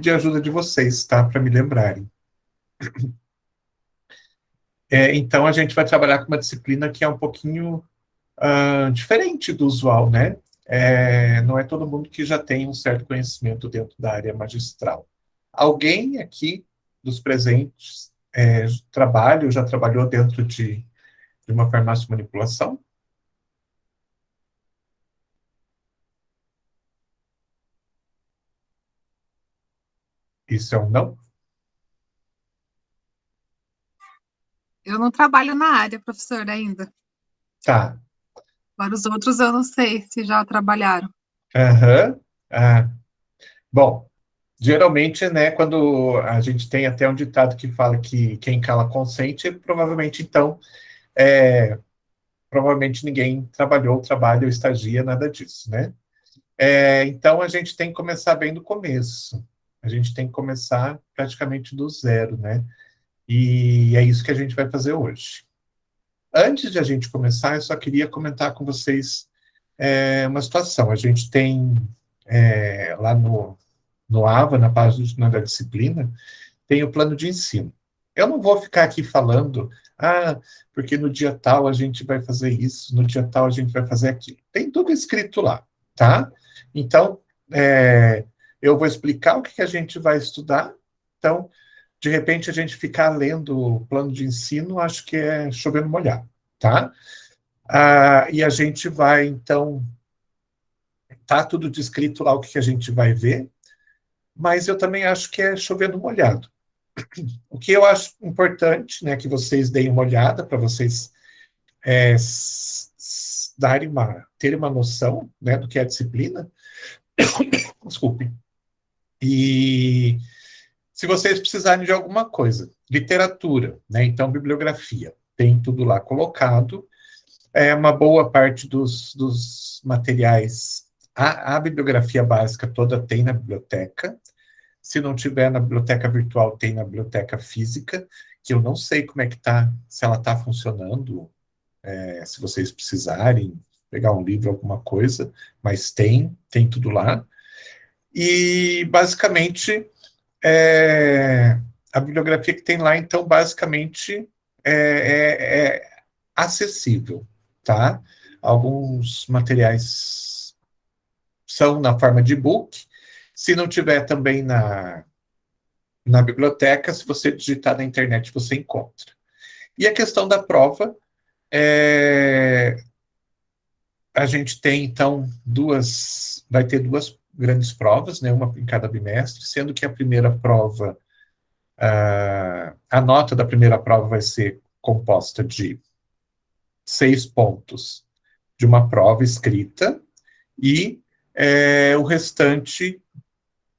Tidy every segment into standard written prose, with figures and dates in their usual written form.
de ajuda de vocês, tá? Para me lembrarem. Então, a gente vai trabalhar com uma disciplina que é um pouquinho diferente do usual, né? Não é todo mundo que já tem um certo conhecimento dentro da área magistral. Alguém aqui dos presentes já trabalhou dentro de uma farmácia de manipulação? Isso é um não? Eu não trabalho na área, professor, ainda. Tá. Para os outros, eu não sei se já trabalharam. Aham. Ah, bom, geralmente, né, quando a gente tem até um ditado que fala que quem cala consente, provavelmente, então, provavelmente ninguém trabalhou, trabalha ou estagia, nada disso, né? Então, a gente tem que começar bem do começo. A gente tem que começar praticamente do zero, né? E é isso que a gente vai fazer hoje. Antes de a gente começar, eu só queria comentar com vocês uma situação. A gente tem lá no AVA, na página da disciplina, tem o plano de ensino. Eu não vou ficar aqui falando, porque no dia tal a gente vai fazer isso, no dia tal a gente vai fazer aquilo. Tem tudo escrito lá, tá? Então, eu vou explicar o que a gente vai estudar. Então, de repente, a gente ficar lendo o plano de ensino, acho que é chovendo molhado, tá? E a gente vai, então, tá tudo descrito lá o que a gente vai ver, mas eu também acho que é chovendo molhado. O que eu acho importante, né, que vocês deem uma olhada para vocês terem uma noção, né, do que é a disciplina. Desculpe. E se vocês precisarem de alguma coisa, literatura, né, então bibliografia, tem tudo lá colocado. Uma boa parte dos materiais, a bibliografia básica toda tem na biblioteca. Se não tiver na biblioteca virtual, tem na biblioteca física, que eu não sei como é que tá, se ela está funcionando, se vocês precisarem pegar um livro, alguma coisa, mas tem tudo lá. E, basicamente, é, a bibliografia que tem lá, então, basicamente, é acessível, tá? Alguns materiais são na forma de e-book. Se não tiver também na biblioteca, se você digitar na internet, você encontra. E a questão da prova, a gente tem, então, vai ter duas grandes provas, né, uma em cada bimestre, sendo que a primeira prova, a nota da primeira prova vai ser composta de 6 pontos de uma prova escrita e o restante,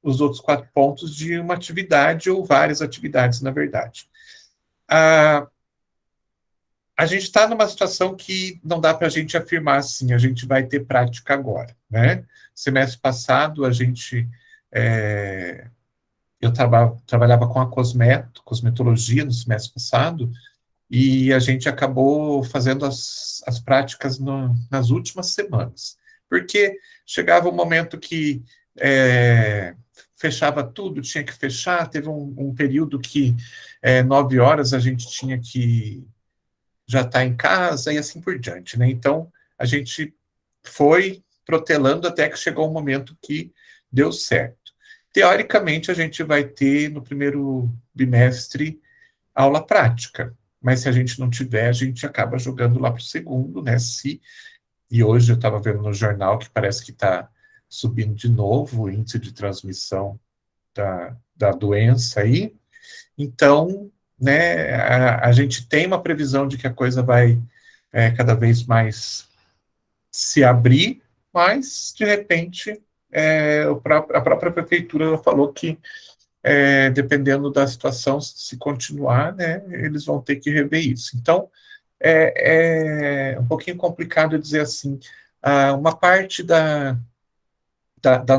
os outros 4 pontos de uma atividade ou várias atividades, na verdade. A gente está numa situação que não dá para a gente afirmar assim, a gente vai ter prática agora, né? Semestre passado, eu trabalhava com a cosmetologia no semestre passado, e a gente acabou fazendo as práticas nas últimas semanas, porque chegava um momento que fechava tudo, tinha que fechar, teve um período que 9 horas a gente tinha que já está em casa e assim por diante, né? Então, a gente foi protelando até que chegou um momento que deu certo. Teoricamente, a gente vai ter no primeiro bimestre aula prática, mas se a gente não tiver, a gente acaba jogando lá para o segundo, né? E hoje eu estava vendo no jornal que parece que está subindo de novo o índice de transmissão da doença aí, então, né, a gente tem uma previsão de que a coisa vai cada vez mais se abrir, mas, de repente, a própria prefeitura falou que, dependendo da situação, se continuar, né, eles vão ter que rever isso. Então, é um pouquinho complicado dizer assim, uma parte da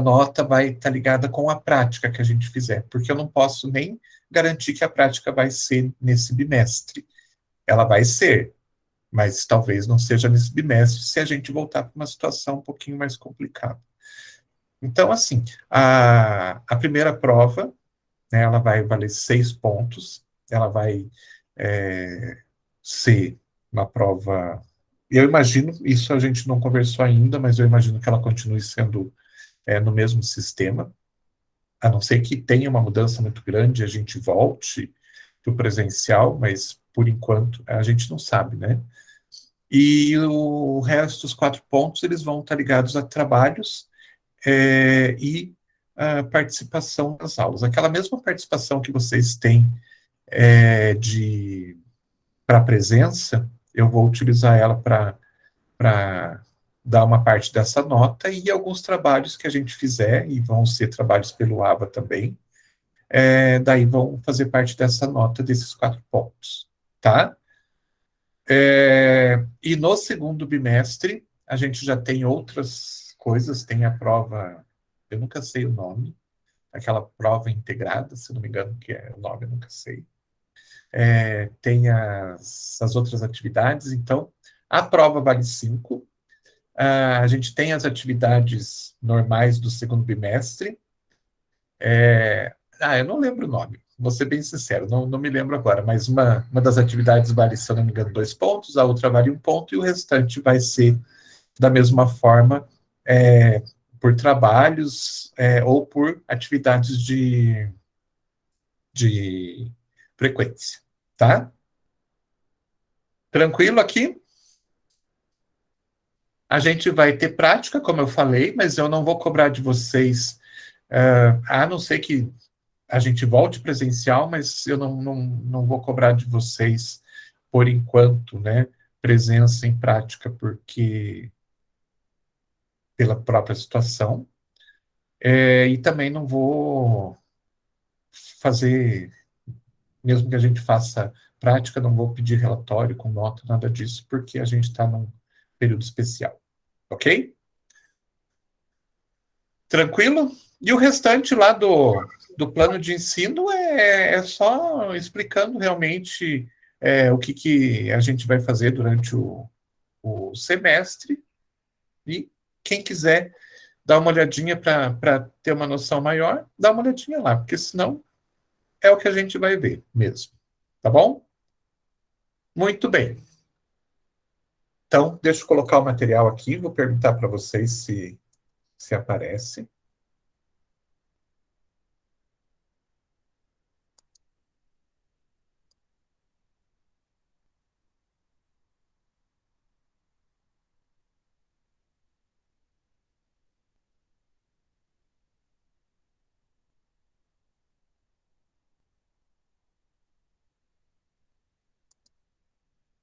nota vai estar ligada com a prática que a gente fizer, porque eu não posso nem garantir que a prática vai ser nesse bimestre. Ela vai ser, mas talvez não seja nesse bimestre se a gente voltar para uma situação um pouquinho mais complicada. Então, assim, a primeira prova, né, ela vai valer 6 pontos, ela vai ser uma prova. Eu imagino, isso a gente não conversou ainda, mas eu imagino que ela continue sendo no mesmo sistema, a não ser que tenha uma mudança muito grande, a gente volte para o presencial, mas por enquanto a gente não sabe, né? E o resto dos 4 pontos, eles vão estar ligados a trabalhos e a participação nas aulas. Aquela mesma participação que vocês têm para a presença, eu vou utilizar ela para dar uma parte dessa nota e alguns trabalhos que a gente fizer, e vão ser trabalhos pelo AVA também, daí vão fazer parte dessa nota desses 4 pontos, tá? E no segundo bimestre, a gente já tem outras coisas, tem a prova, eu nunca sei o nome, aquela prova integrada, se não me engano, que é o nome, eu nunca sei. Tem as outras atividades, então, a prova vale 5, a gente tem as atividades normais do segundo bimestre. Eu não lembro o nome, vou ser bem sincero, não me lembro agora, mas uma das atividades vale, se eu não me engano, 2 pontos, a outra vale 1 ponto, e o restante vai ser da mesma forma, por trabalhos ou por atividades de frequência, tá? Tranquilo aqui? A gente vai ter prática, como eu falei, mas eu não vou cobrar de vocês, a não ser que a gente volte presencial, mas eu não vou cobrar de vocês, por enquanto, né, presença em prática, porque pela própria situação, e também não vou fazer, mesmo que a gente faça prática, não vou pedir relatório com nota, nada disso, porque a gente está num período especial, ok? Tranquilo? E o restante lá do plano de ensino é só explicando realmente o que a gente vai fazer durante o semestre. E quem quiser dar uma olhadinha para ter uma noção maior, dá uma olhadinha lá, porque senão é o que a gente vai ver mesmo. Tá bom? Muito bem. Então, deixa eu colocar o material aqui, vou perguntar para vocês se aparece.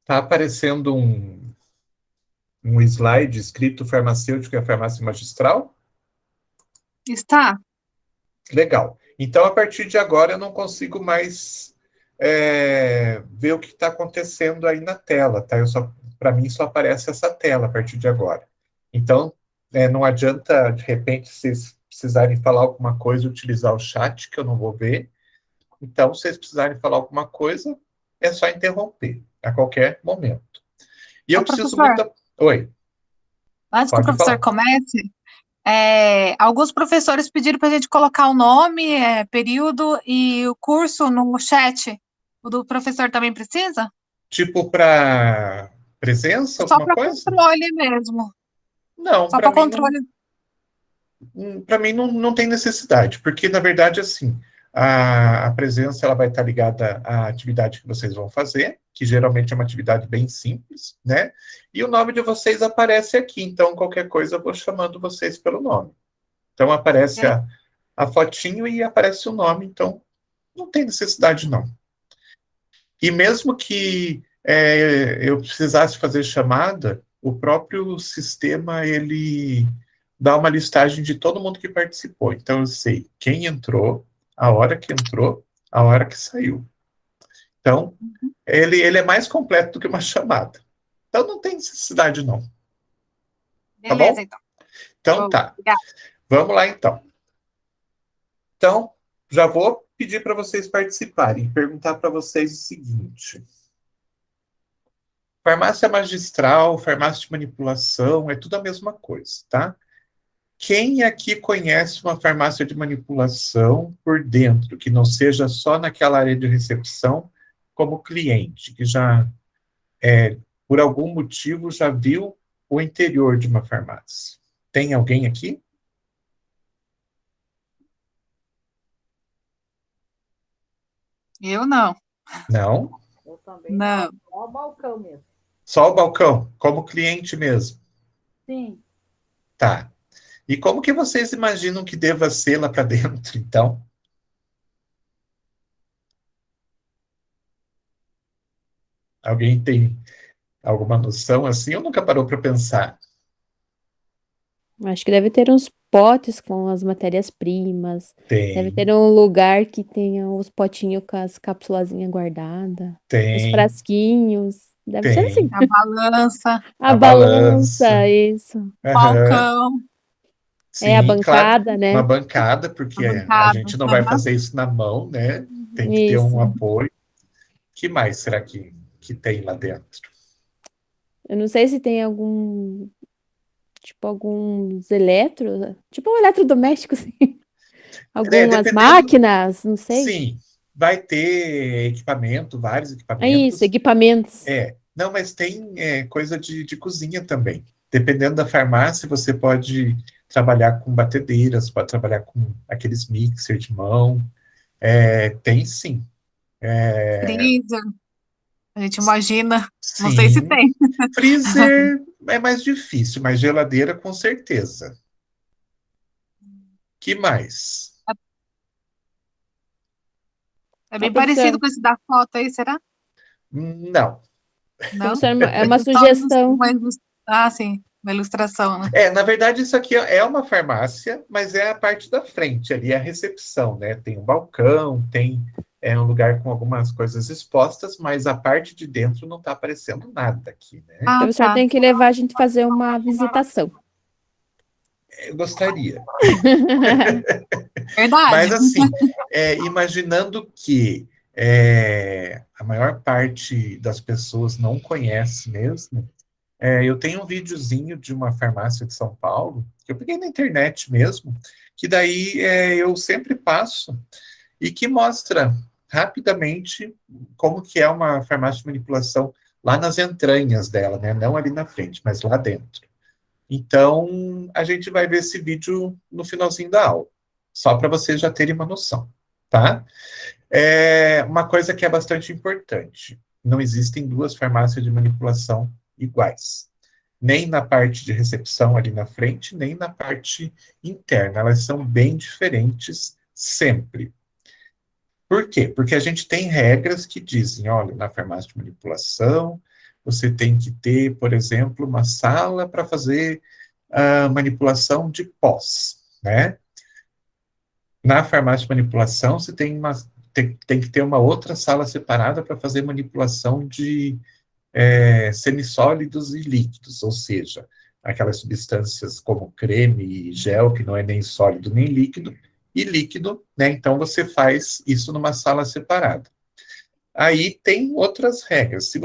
Está aparecendo um slide escrito farmacêutico e a farmácia magistral? Está? Legal. Então, a partir de agora, eu não consigo mais ver o que está acontecendo aí na tela, tá? Para mim, só aparece essa tela a partir de agora. Então, não adianta, de repente, vocês precisarem falar alguma coisa, utilizar o chat, que eu não vou ver. Então, se vocês precisarem falar alguma coisa, é só interromper a qualquer momento. E eu Ô, preciso professor, muito. Oi, antes que o pode professor falar. comece, alguns professores pediram para a gente colocar o nome, período e o curso no chat. O do professor também precisa? Tipo, para presença, Só alguma para coisa? controle mesmo. Não, Só para controle. para mim não tem necessidade, porque na verdade assim, a presença ela vai estar ligada à atividade que vocês vão fazer, que geralmente é uma atividade bem simples, né? E o nome de vocês aparece aqui, então qualquer coisa eu vou chamando vocês pelo nome. Então aparece a fotinho e aparece o nome, então não tem necessidade não. E mesmo que eu precisasse fazer chamada, o próprio sistema ele dá uma listagem de todo mundo que participou. Então eu sei quem entrou, a hora que saiu. Então ele é mais completo do que uma chamada. Então não tem necessidade não, tá Beleza, bom? então. Então Show. tá. Obrigada. Vamos lá então. Então já vou pedir para vocês participarem, perguntar para vocês o seguinte: farmácia magistral, farmácia de manipulação, é tudo a mesma coisa, tá? Quem aqui conhece uma farmácia de manipulação por dentro, que não seja só naquela área de recepção, como cliente, que já, por algum motivo, já viu o interior de uma farmácia? Tem alguém aqui? Eu não. Não? Eu também não. Não. Só o balcão mesmo. Só o balcão, como cliente mesmo. Sim. Tá. E como que vocês imaginam que deva ser lá para dentro, então? Alguém tem alguma noção assim ou nunca parou para pensar? Acho que deve ter uns potes com as matérias-primas. Deve Tem, ter um lugar que tenha os potinhos com as capsulazinhas guardadas. Os tem, frasquinhos. Deve ser assim. tem. A balança, A A balança, balança. isso. Aham. balcão, É a Sim, claro, bancada, uma né? bancada, a porque a bancada. gente não vai Aham. fazer isso na mão, né? Tem que ter um Isso. apoio. Que mais será que tem lá dentro? Eu não sei se tem algum, tipo, alguns eletros, tipo um eletrodoméstico, assim. Algumas Dependendo, máquinas, não sei. sim, vai ter equipamento, vários É isso, equipamentos. equipamentos. Não, mas tem coisa de cozinha também. Dependendo da farmácia, você pode trabalhar com batedeiras, pode trabalhar com aqueles mixer de mão. Tem sim. Freezer, a gente imagina. Não sei se Sim. tem. Freezer é mais difícil, mas geladeira com certeza. Que mais? É Ah, bem parecido professor, com esse da foto aí, será? Não. Não? professor, é uma É só sugestão. Ah, sim, uma ilustração, né? Na verdade, isso aqui é uma farmácia, mas é a parte da frente, ali é a recepção, né? Tem um balcão, tem um lugar com algumas coisas expostas, mas a parte de dentro não está aparecendo nada aqui, né? O Ah, professor tá. tem que levar a gente fazer uma visitação. Eu gostaria. Mas, Verdade. assim, imaginando que a maior parte das pessoas não conhece mesmo, eu tenho um videozinho de uma farmácia de São Paulo, que eu peguei na internet mesmo, que daí eu sempre passo e que mostra rapidamente como que é uma farmácia de manipulação lá nas entranhas dela, né? Não ali na frente, mas lá dentro. Então, a gente vai ver esse vídeo no finalzinho da aula, só para vocês já terem uma noção, tá? Uma coisa que é bastante importante: não existem duas farmácias de manipulação iguais. Nem na parte de recepção ali na frente, nem na parte interna. Elas são bem diferentes sempre. Por quê? Porque a gente tem regras que dizem, olha, na farmácia de manipulação, você tem que ter, por exemplo, uma sala para fazer a manipulação de pós, né? Na farmácia de manipulação, você tem que ter uma outra sala separada para fazer manipulação de semissólidos e líquidos, ou seja, aquelas substâncias como creme e gel, que não é nem sólido nem líquido, e líquido, né? Então você faz isso numa sala separada. Aí tem outras regras. Se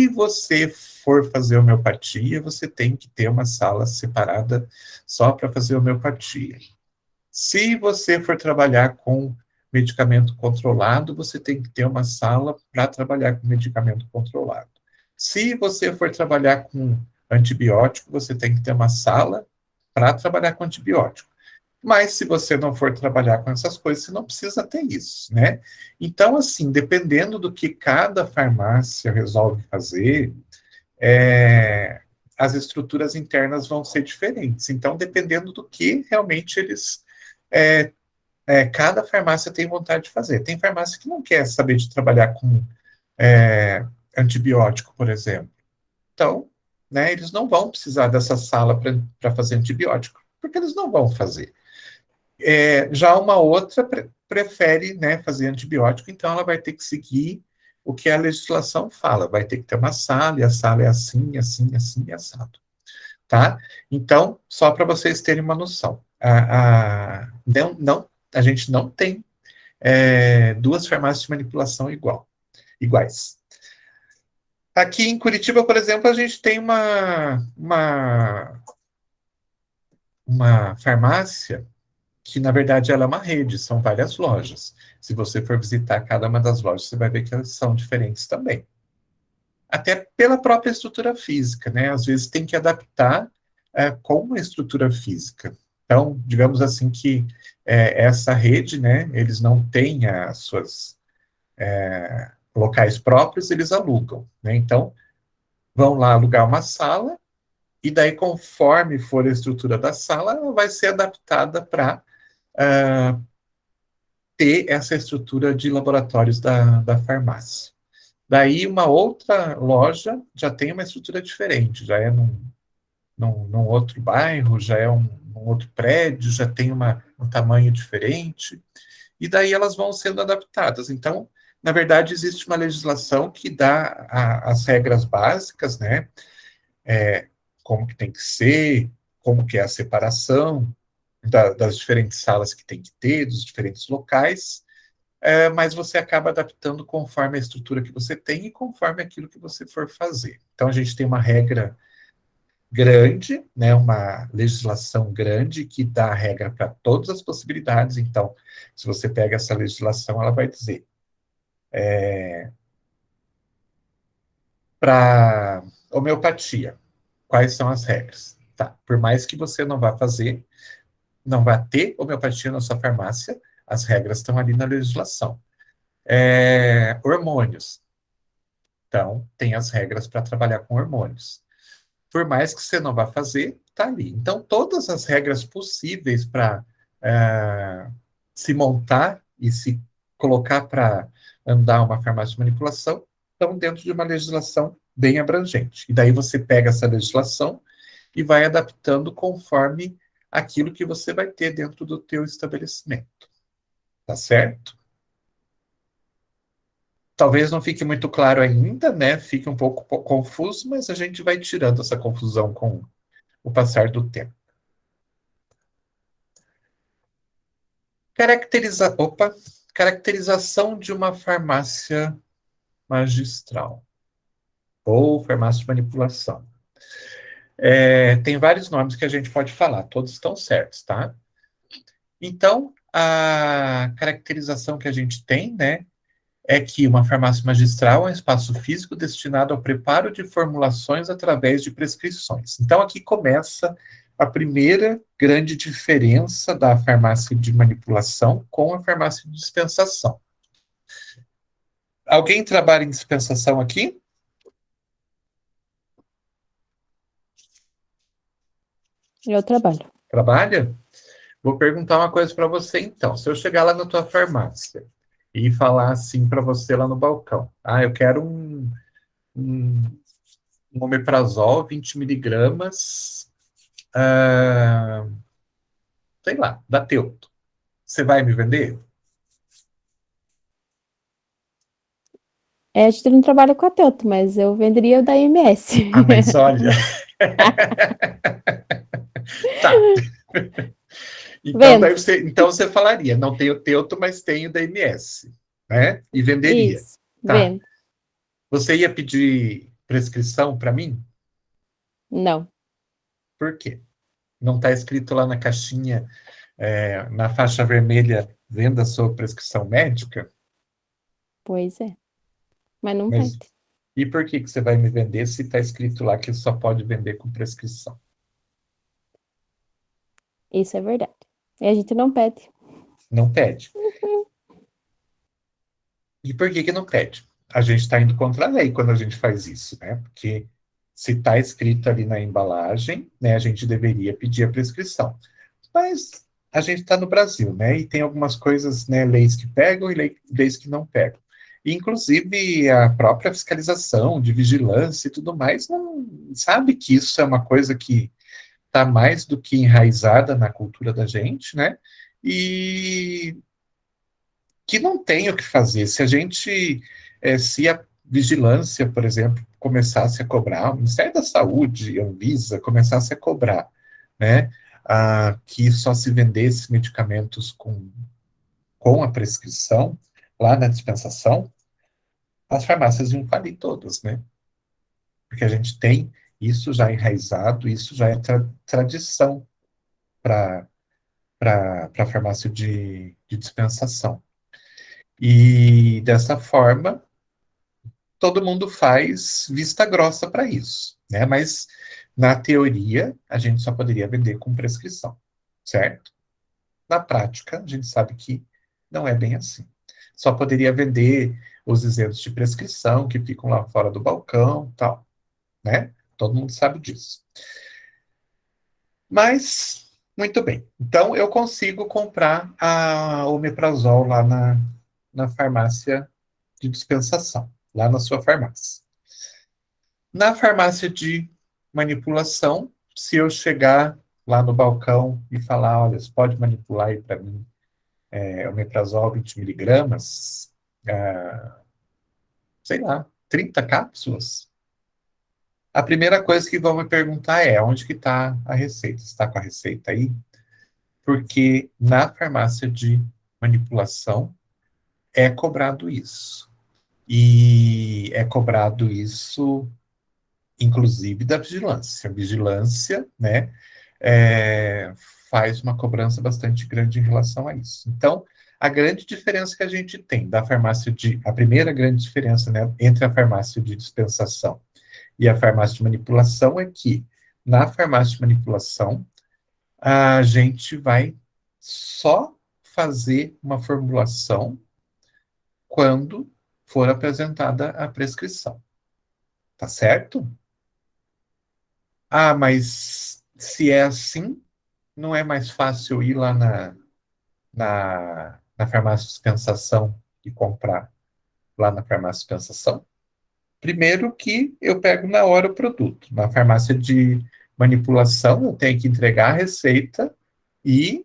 você for fazer homeopatia, você tem que ter uma sala separada só para fazer homeopatia. Se você for trabalhar com medicamento controlado, você tem que ter uma sala para trabalhar com medicamento controlado. Se você for trabalhar com antibiótico, você tem que ter uma sala para trabalhar com antibiótico. Mas se você não for trabalhar com essas coisas, você não precisa ter isso, né? Então, assim, dependendo do que cada farmácia resolve fazer, as estruturas internas vão ser diferentes. Então, dependendo do que realmente eles é, cada farmácia tem vontade de fazer. Tem farmácia que não quer saber de trabalhar com antibiótico, por exemplo. Então, né, eles não vão precisar dessa sala para fazer antibiótico, porque eles não vão fazer. Já uma outra prefere, né, fazer antibiótico, então ela vai ter que seguir o que a legislação fala, vai ter que ter uma sala, e a sala é assim, assim, assim, assado. Tá? Então, só para vocês terem uma noção, a gente não tem duas farmácias de manipulação iguais. Aqui em Curitiba, por exemplo, a gente tem uma farmácia que, na verdade, ela é uma rede, são várias lojas. Se você for visitar cada uma das lojas, você vai ver que elas são diferentes também. Até pela própria estrutura física, né? Às vezes tem que adaptar com uma estrutura física. Então, digamos assim que essa rede, né, eles não têm as suas locais próprios, eles alugam, né? Então, vão lá alugar uma sala, e daí, conforme for a estrutura da sala, ela vai ser adaptada para ter essa estrutura de laboratórios da farmácia. Daí, uma outra loja já tem uma estrutura diferente, já é num outro bairro, já é num outro prédio, já tem um tamanho diferente, e daí elas vão sendo adaptadas. Então, na verdade, existe uma legislação que dá as regras básicas, né? Como que tem que ser, como que é a separação das diferentes salas que tem que ter, dos diferentes locais, mas você acaba adaptando conforme a estrutura que você tem e conforme aquilo que você for fazer. Então, a gente tem uma regra grande, né, uma legislação grande que dá a regra para todas as possibilidades. Então, se você pega essa legislação, ela vai dizer para homeopatia, quais são as regras? Tá, por mais que você não vá fazer, não vá ter homeopatia na sua farmácia, as regras estão ali na legislação. Hormônios. Então, tem as regras para trabalhar com hormônios. Por mais que você não vá fazer, está ali. Então, todas as regras possíveis para se montar e se colocar para andar uma farmácia de manipulação estão dentro de uma legislação bem abrangente. E daí você pega essa legislação e vai adaptando conforme aquilo que você vai ter dentro do teu estabelecimento. Tá certo? Talvez não fique muito claro ainda, né? Fique um pouco confuso, mas a gente vai tirando essa confusão com o passar do tempo. Caracterização de uma farmácia magistral ou farmácia de manipulação. Tem vários nomes que a gente pode falar, todos estão certos, tá? Então, a caracterização que a gente tem, né, é que uma farmácia magistral é um espaço físico destinado ao preparo de formulações através de prescrições. Então, aqui começa a primeira grande diferença da farmácia de manipulação com a farmácia de dispensação. Alguém trabalha em dispensação aqui? Eu trabalho. Trabalha? Vou perguntar uma coisa para você, então. Se eu chegar lá na tua farmácia e falar assim para você lá no balcão, eu quero um omeprazol 20 miligramas, sei lá, da Teuto. Você vai me vender? A gente não trabalha com a Teuto, mas eu venderia o da MS. Mas olha... Tá. Então você falaria, não tenho Teuto, mas tenho da MS, né? E venderia. Isso, tá. Vendo. Você ia pedir prescrição para mim? Não. Por quê? Não está escrito lá na caixinha, na faixa vermelha, venda sua prescrição médica? Pois é. Mas não Mas, pede. e por que você vai me vender se está escrito lá que só pode vender com prescrição? Isso é verdade. E a gente não pede. Não pede. E por que não pede? A gente está indo contra a lei quando a gente faz isso, né? Porque se está escrito ali na embalagem, né, a gente deveria pedir a prescrição. Mas a gente está no Brasil, né? E tem algumas coisas, né, leis que pegam e leis que não pegam. Inclusive, a própria fiscalização de vigilância e tudo mais, não sabe que isso é uma coisa que está mais do que enraizada na cultura da gente, né? E que não tem o que fazer. Se a gente, se a vigilância, por exemplo, começasse a cobrar, o Ministério da Saúde, a Anvisa, começasse a cobrar, né, que só se vendesse medicamentos com a prescrição, lá na dispensação, as farmácias iam falir todas, né? Porque a gente tem isso já enraizado, isso já é tradição para a farmácia de dispensação. E dessa forma, todo mundo faz vista grossa para isso, né? Mas na teoria, a gente só poderia vender com prescrição, certo? Na prática, a gente sabe que não é bem assim. Só poderia vender os isentos de prescrição que ficam lá fora do balcão, tal, né? Todo mundo sabe disso. Mas, muito bem. Então, eu consigo comprar a omeprazol lá na farmácia de dispensação, lá na sua farmácia. Na farmácia de manipulação, se eu chegar lá no balcão e falar, olha, você pode manipular aí para mim omeprazol 20 miligramas, sei lá, 30 cápsulas, a primeira coisa que vão me perguntar é onde que está a receita? Está com a receita aí? Porque na farmácia de manipulação é cobrado isso. E é cobrado isso, inclusive, da vigilância. A vigilância, né, é, faz uma cobrança bastante grande em relação a isso. Então, a grande diferença que a gente tem da farmácia a primeira grande diferença, né, entre a farmácia de dispensação e a farmácia de manipulação é que, na farmácia de manipulação, a gente vai só fazer uma formulação quando for apresentada a prescrição. Tá certo? Ah, mas se é assim, não é mais fácil ir lá na farmácia de dispensação e comprar lá na farmácia de dispensação? Primeiro que eu pego na hora o produto. Na farmácia de manipulação, eu tenho que entregar a receita e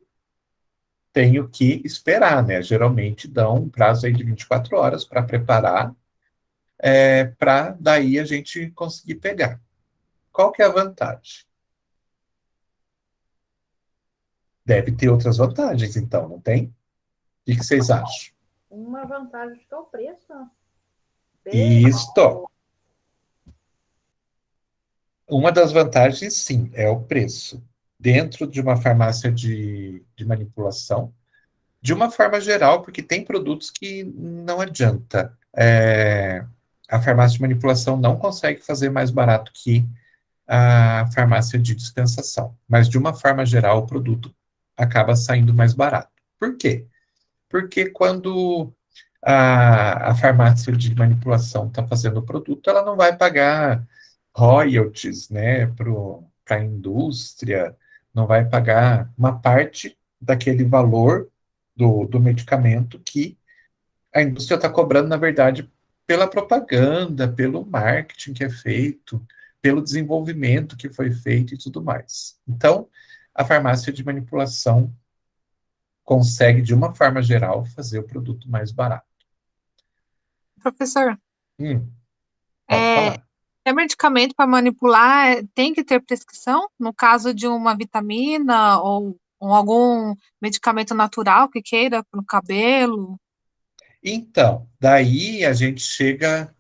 tenho que esperar, né? Geralmente dão um prazo aí de 24 horas para preparar, para daí a gente conseguir pegar. Qual que é a vantagem? Deve ter outras vantagens, então, não tem? O que vocês acham? Uma vantagem que é o preço. Isto. Uma das vantagens, sim, é o preço. Dentro de uma farmácia de manipulação, de uma forma geral, porque tem produtos que não adianta. A farmácia de manipulação não consegue fazer mais barato que a farmácia de dispensação. Mas, de uma forma geral, o produto acaba saindo mais barato. Por quê? Porque quando a farmácia de manipulação está fazendo o produto, ela não vai pagar royalties, né, para a indústria, não vai pagar uma parte daquele valor do medicamento que a indústria está cobrando, na verdade, pela propaganda, pelo marketing que é feito, pelo desenvolvimento que foi feito e tudo mais. Então, a farmácia de manipulação consegue, de uma forma geral, fazer o produto mais barato. Professor, Pode falar. medicamento para manipular tem que ter prescrição? No caso de uma vitamina ou algum medicamento natural que queira para o cabelo? Então, daí a gente chega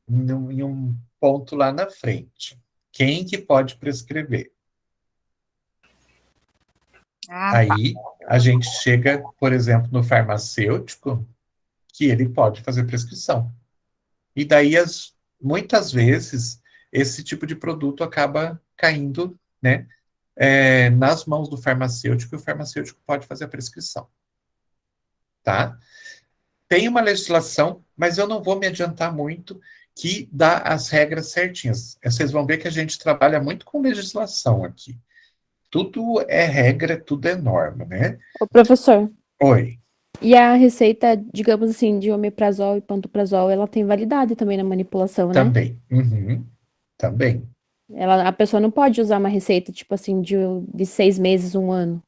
em um ponto lá na frente. Quem que pode prescrever? Ah, tá. Aí a gente chega, por exemplo, no farmacêutico, que ele pode fazer prescrição. E daí, muitas vezes, esse tipo de produto acaba caindo, né, nas mãos do farmacêutico, e o farmacêutico pode fazer a prescrição. Tá? Tem uma legislação, mas eu não vou me adiantar muito, que dá as regras certinhas. Vocês vão ver que a gente trabalha muito com legislação aqui. Tudo é regra, tudo é norma, né? Ô, professor, Oi. e a receita, digamos assim, de omeprazol e pantoprazol, ela tem validade também na manipulação, né? Também. Uhum. Também. A pessoa não pode usar uma receita, tipo assim, de 6 meses, 1 ano.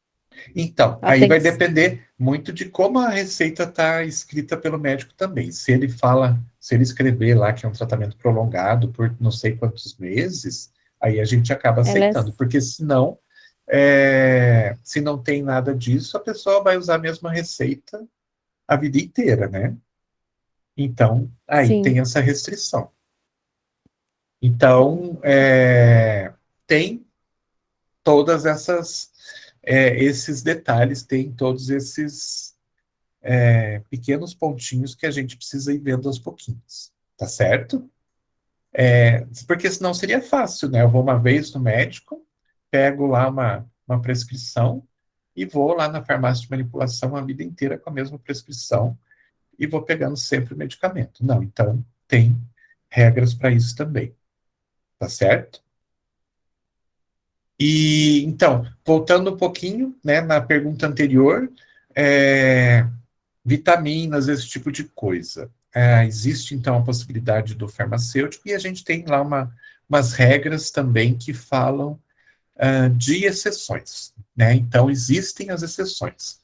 Então, Ela aí tem vai que... depender muito de como a receita está escrita pelo médico também. Se ele escrever lá que é um tratamento prolongado por não sei quantos meses, aí a gente acaba aceitando, porque senão, se não tem nada disso, a pessoa vai usar a mesma receita a vida inteira, né? Então, aí Sim. tem essa restrição. Então, tem todas essas esses detalhes, tem todos esses pequenos pontinhos que a gente precisa ir vendo aos pouquinhos, tá certo? Porque senão seria fácil, né? Eu vou uma vez no médico, pego lá uma prescrição e vou lá na farmácia de manipulação a vida inteira com a mesma prescrição e vou pegando sempre o medicamento. Não, então tem regras para isso também, tá certo? E então, voltando um pouquinho, né, na pergunta anterior, vitaminas, esse tipo de coisa. Existe, então, a possibilidade do farmacêutico, e a gente tem lá umas regras também que falam de exceções, né? Então, existem as exceções.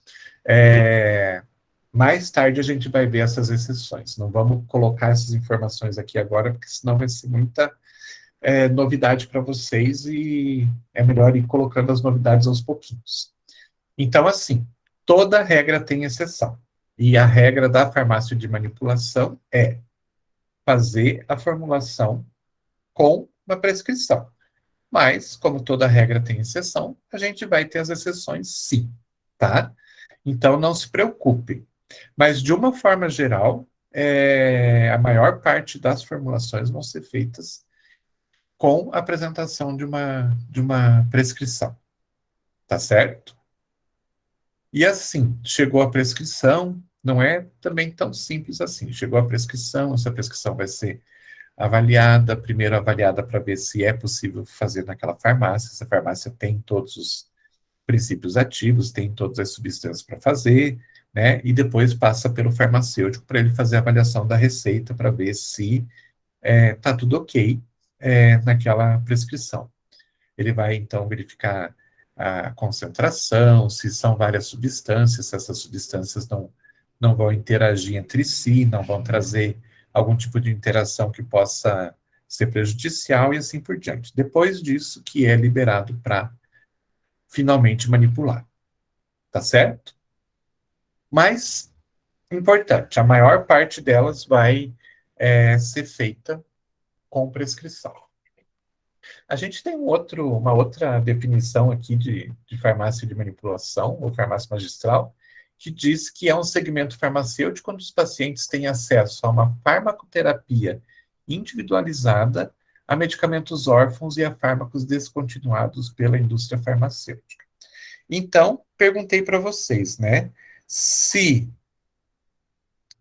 Mais tarde a gente vai ver essas exceções. Não vamos colocar essas informações aqui agora, porque senão vai ser muita novidade para vocês, e é melhor ir colocando as novidades aos pouquinhos. Então, assim, toda regra tem exceção. E a regra da farmácia de manipulação é fazer a formulação com uma prescrição. Mas, como toda regra tem exceção, a gente vai ter as exceções sim, tá? Então, não se preocupem. Mas, de uma forma geral, a maior parte das formulações vão ser feitas com a apresentação de uma prescrição, tá certo? E assim, chegou a prescrição, não é também tão simples assim. Chegou a prescrição, essa prescrição vai ser avaliada, primeiro avaliada para ver se é possível fazer naquela farmácia, essa farmácia tem todos os princípios ativos, tem todas as substâncias para fazer, né? E depois passa pelo farmacêutico para ele fazer a avaliação da receita para ver se está tudo ok naquela prescrição. Ele vai, então, verificar a concentração, se são várias substâncias, se essas substâncias não vão interagir entre si, não vão trazer algum tipo de interação que possa ser prejudicial e assim por diante. Depois disso, que é liberado para finalmente manipular. Tá certo? Mas, importante, a maior parte delas vai ser feita com prescrição. A gente tem uma outra definição aqui de farmácia de manipulação, ou farmácia magistral, que diz que é um segmento farmacêutico onde os pacientes têm acesso a uma farmacoterapia individualizada, a medicamentos órfãos e a fármacos descontinuados pela indústria farmacêutica. Então, perguntei para vocês, né, se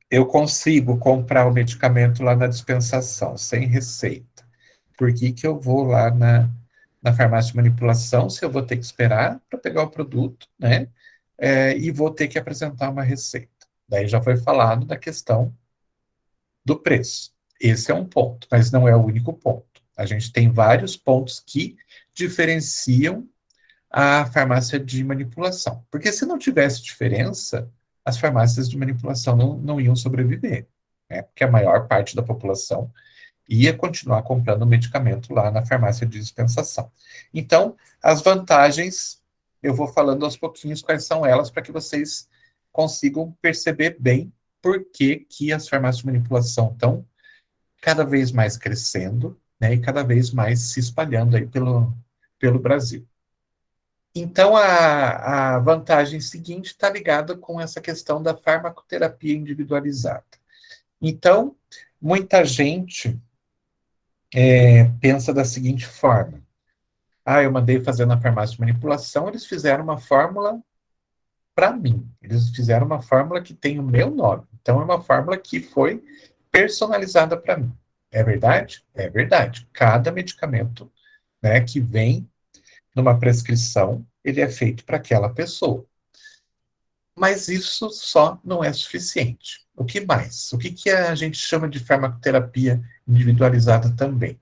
eu consigo comprar o medicamento lá na dispensação, sem receita, por que eu vou lá na farmácia de manipulação, se eu vou ter que esperar para pegar o produto, né? E vou ter que apresentar uma receita. Daí já foi falado da questão do preço. Esse é um ponto, mas não é o único ponto. A gente tem vários pontos que diferenciam a farmácia de manipulação. Porque se não tivesse diferença, as farmácias de manipulação não iam sobreviver, né? Porque a maior parte da população ia continuar comprando medicamento lá na farmácia de dispensação. Então, as vantagens, eu vou falando aos pouquinhos quais são elas, para que vocês consigam perceber bem por que as farmácias de manipulação estão cada vez mais crescendo, né, e cada vez mais se espalhando aí pelo Brasil. Então, a vantagem seguinte está ligada com essa questão da farmacoterapia individualizada. Então, muita gente pensa da seguinte forma: eu mandei fazer na farmácia de manipulação, eles fizeram uma fórmula para mim, eles fizeram uma fórmula que tem o meu nome, então é uma fórmula que foi personalizada para mim. É verdade? É verdade. Cada medicamento, né, que vem numa prescrição, ele é feito para aquela pessoa. Mas isso só não é suficiente. O que mais? O que a gente chama de farmacoterapia individualizada também?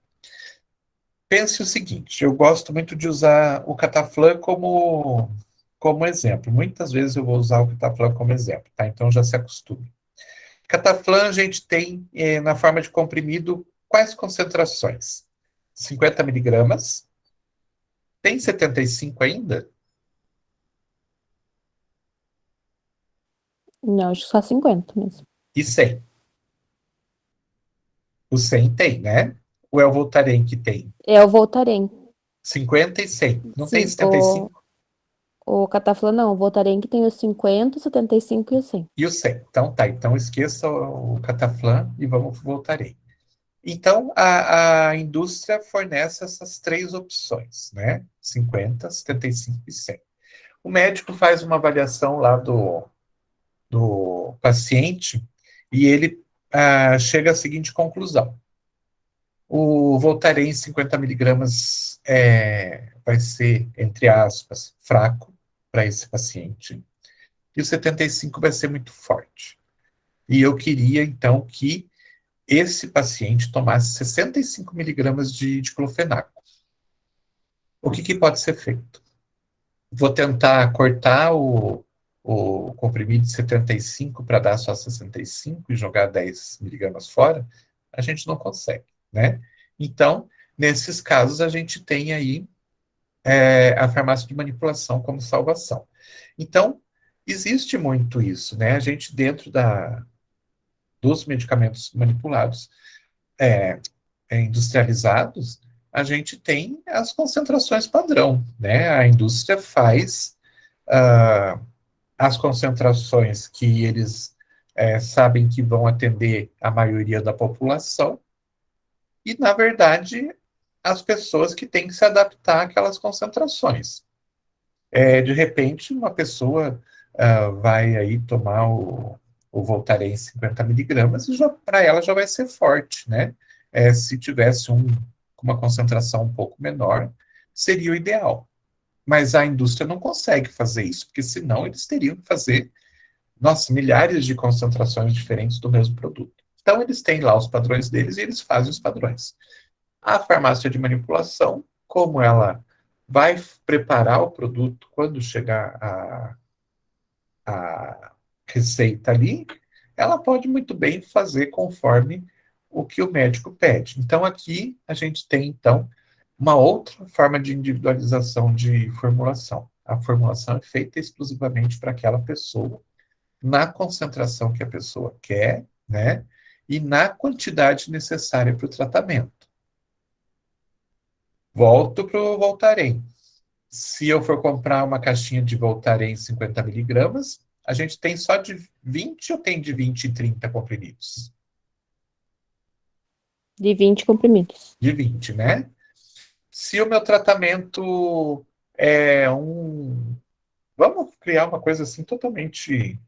Pense o seguinte, eu gosto muito de usar o Cataflã como exemplo. Muitas vezes eu vou usar o Cataflã como exemplo, tá? Então já se acostume. Cataflã a gente tem na forma de comprimido quais concentrações? 50 miligramas. Tem 75 ainda? Não, acho que só 50 mesmo. E 100? O 100 tem, né? O Elvoltaren que tem É o Voltaren. 50 e 100. Não tem Sim, 75? O Cataflã não, o Voltaren que tem os 50, o 75 e o 100. E o 100. Então tá, então esqueça o Cataflã e vamos Voltaren. Então, a indústria fornece essas três opções, né? 50, 75 e 100. O médico faz uma avaliação lá do paciente e ele chega à seguinte conclusão. O Voltaren 50 miligramas vai ser, entre aspas, fraco para esse paciente. E o 75 vai ser muito forte. E eu queria, então, que esse paciente tomasse 65 miligramas de diclofenaco. O que pode ser feito? Vou tentar cortar o comprimido de 75 para dar só 65 e jogar 10 miligramas fora? A gente não consegue, né? Então, nesses casos, a gente tem aí a farmácia de manipulação como salvação. Então, existe muito isso, né? A gente, dentro dos medicamentos manipulados, industrializados, a gente tem as concentrações padrão, né? A indústria faz as concentrações que eles sabem que vão atender a maioria da população e, na verdade, as pessoas que têm que se adaptar àquelas concentrações. De repente, uma pessoa vai aí tomar o Voltaren 50 miligramas e para ela já vai ser forte, né? Se tivesse uma concentração um pouco menor, seria o ideal. Mas a indústria não consegue fazer isso, porque senão eles teriam que fazer, nossa, milhares de concentrações diferentes do mesmo produto. Então, eles têm lá os padrões deles e eles fazem os padrões. A farmácia de manipulação, como ela vai preparar o produto quando chegar a receita ali, ela pode muito bem fazer conforme o que o médico pede. Então, aqui a gente tem, então, uma outra forma de individualização de formulação. A formulação é feita exclusivamente para aquela pessoa, na concentração que a pessoa quer, né? E na quantidade necessária para o tratamento. Volto para o Voltaren. Se eu for comprar uma caixinha de Voltaren 50 miligramas, a gente tem só de 20 ou tem de 20 e 30 comprimidos? De 20 comprimidos. De 20, né? Se o meu tratamento é Vamos criar uma coisa assim totalmente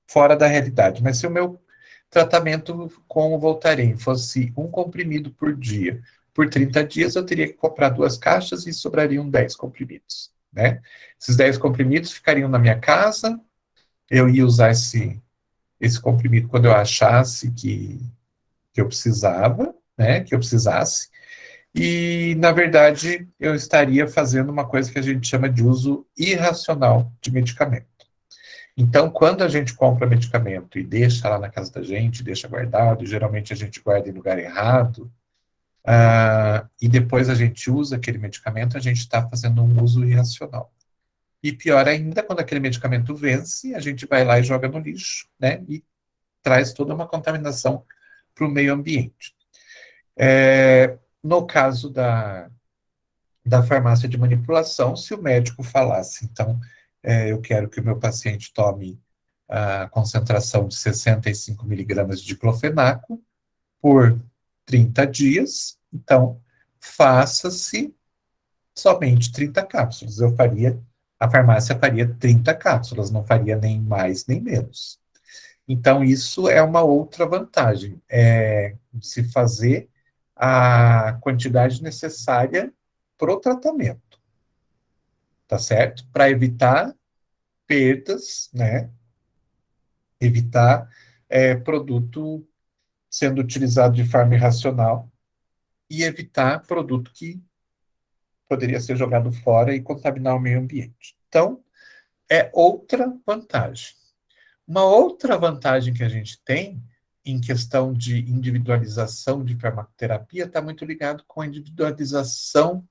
fora da realidade, mas se o meu tratamento com o Voltaren fosse um comprimido por dia, por 30 dias eu teria que comprar 2 caixas e sobrariam 10 comprimidos, né? Esses 10 comprimidos ficariam na minha casa, eu ia usar esse comprimido quando eu achasse que eu precisava, né, que eu precisasse, e, na verdade, eu estaria fazendo uma coisa que a gente chama de uso irracional de medicamento. Então, quando a gente compra medicamento e deixa lá na casa da gente, deixa guardado, geralmente a gente guarda em lugar errado, e depois a gente usa aquele medicamento, a gente está fazendo um uso irracional. E pior ainda, quando aquele medicamento vence, a gente vai lá e joga no lixo, né, e traz toda uma contaminação para o meio ambiente. No caso da farmácia de manipulação, se o médico falasse, então, eu quero que o meu paciente tome a concentração de 65 miligramas de diclofenaco por 30 dias, então, faça-se somente 30 cápsulas. A farmácia faria 30 cápsulas, não faria nem mais nem menos. Então, isso é uma outra vantagem, de se fazer a quantidade necessária para o tratamento, tá certo? Para evitar perdas, né? Evitar produto sendo utilizado de forma irracional e evitar produto que poderia ser jogado fora e contaminar o meio ambiente. Então, é outra vantagem. Uma outra vantagem que a gente tem em questão de individualização de farmacoterapia está muito ligado com a individualização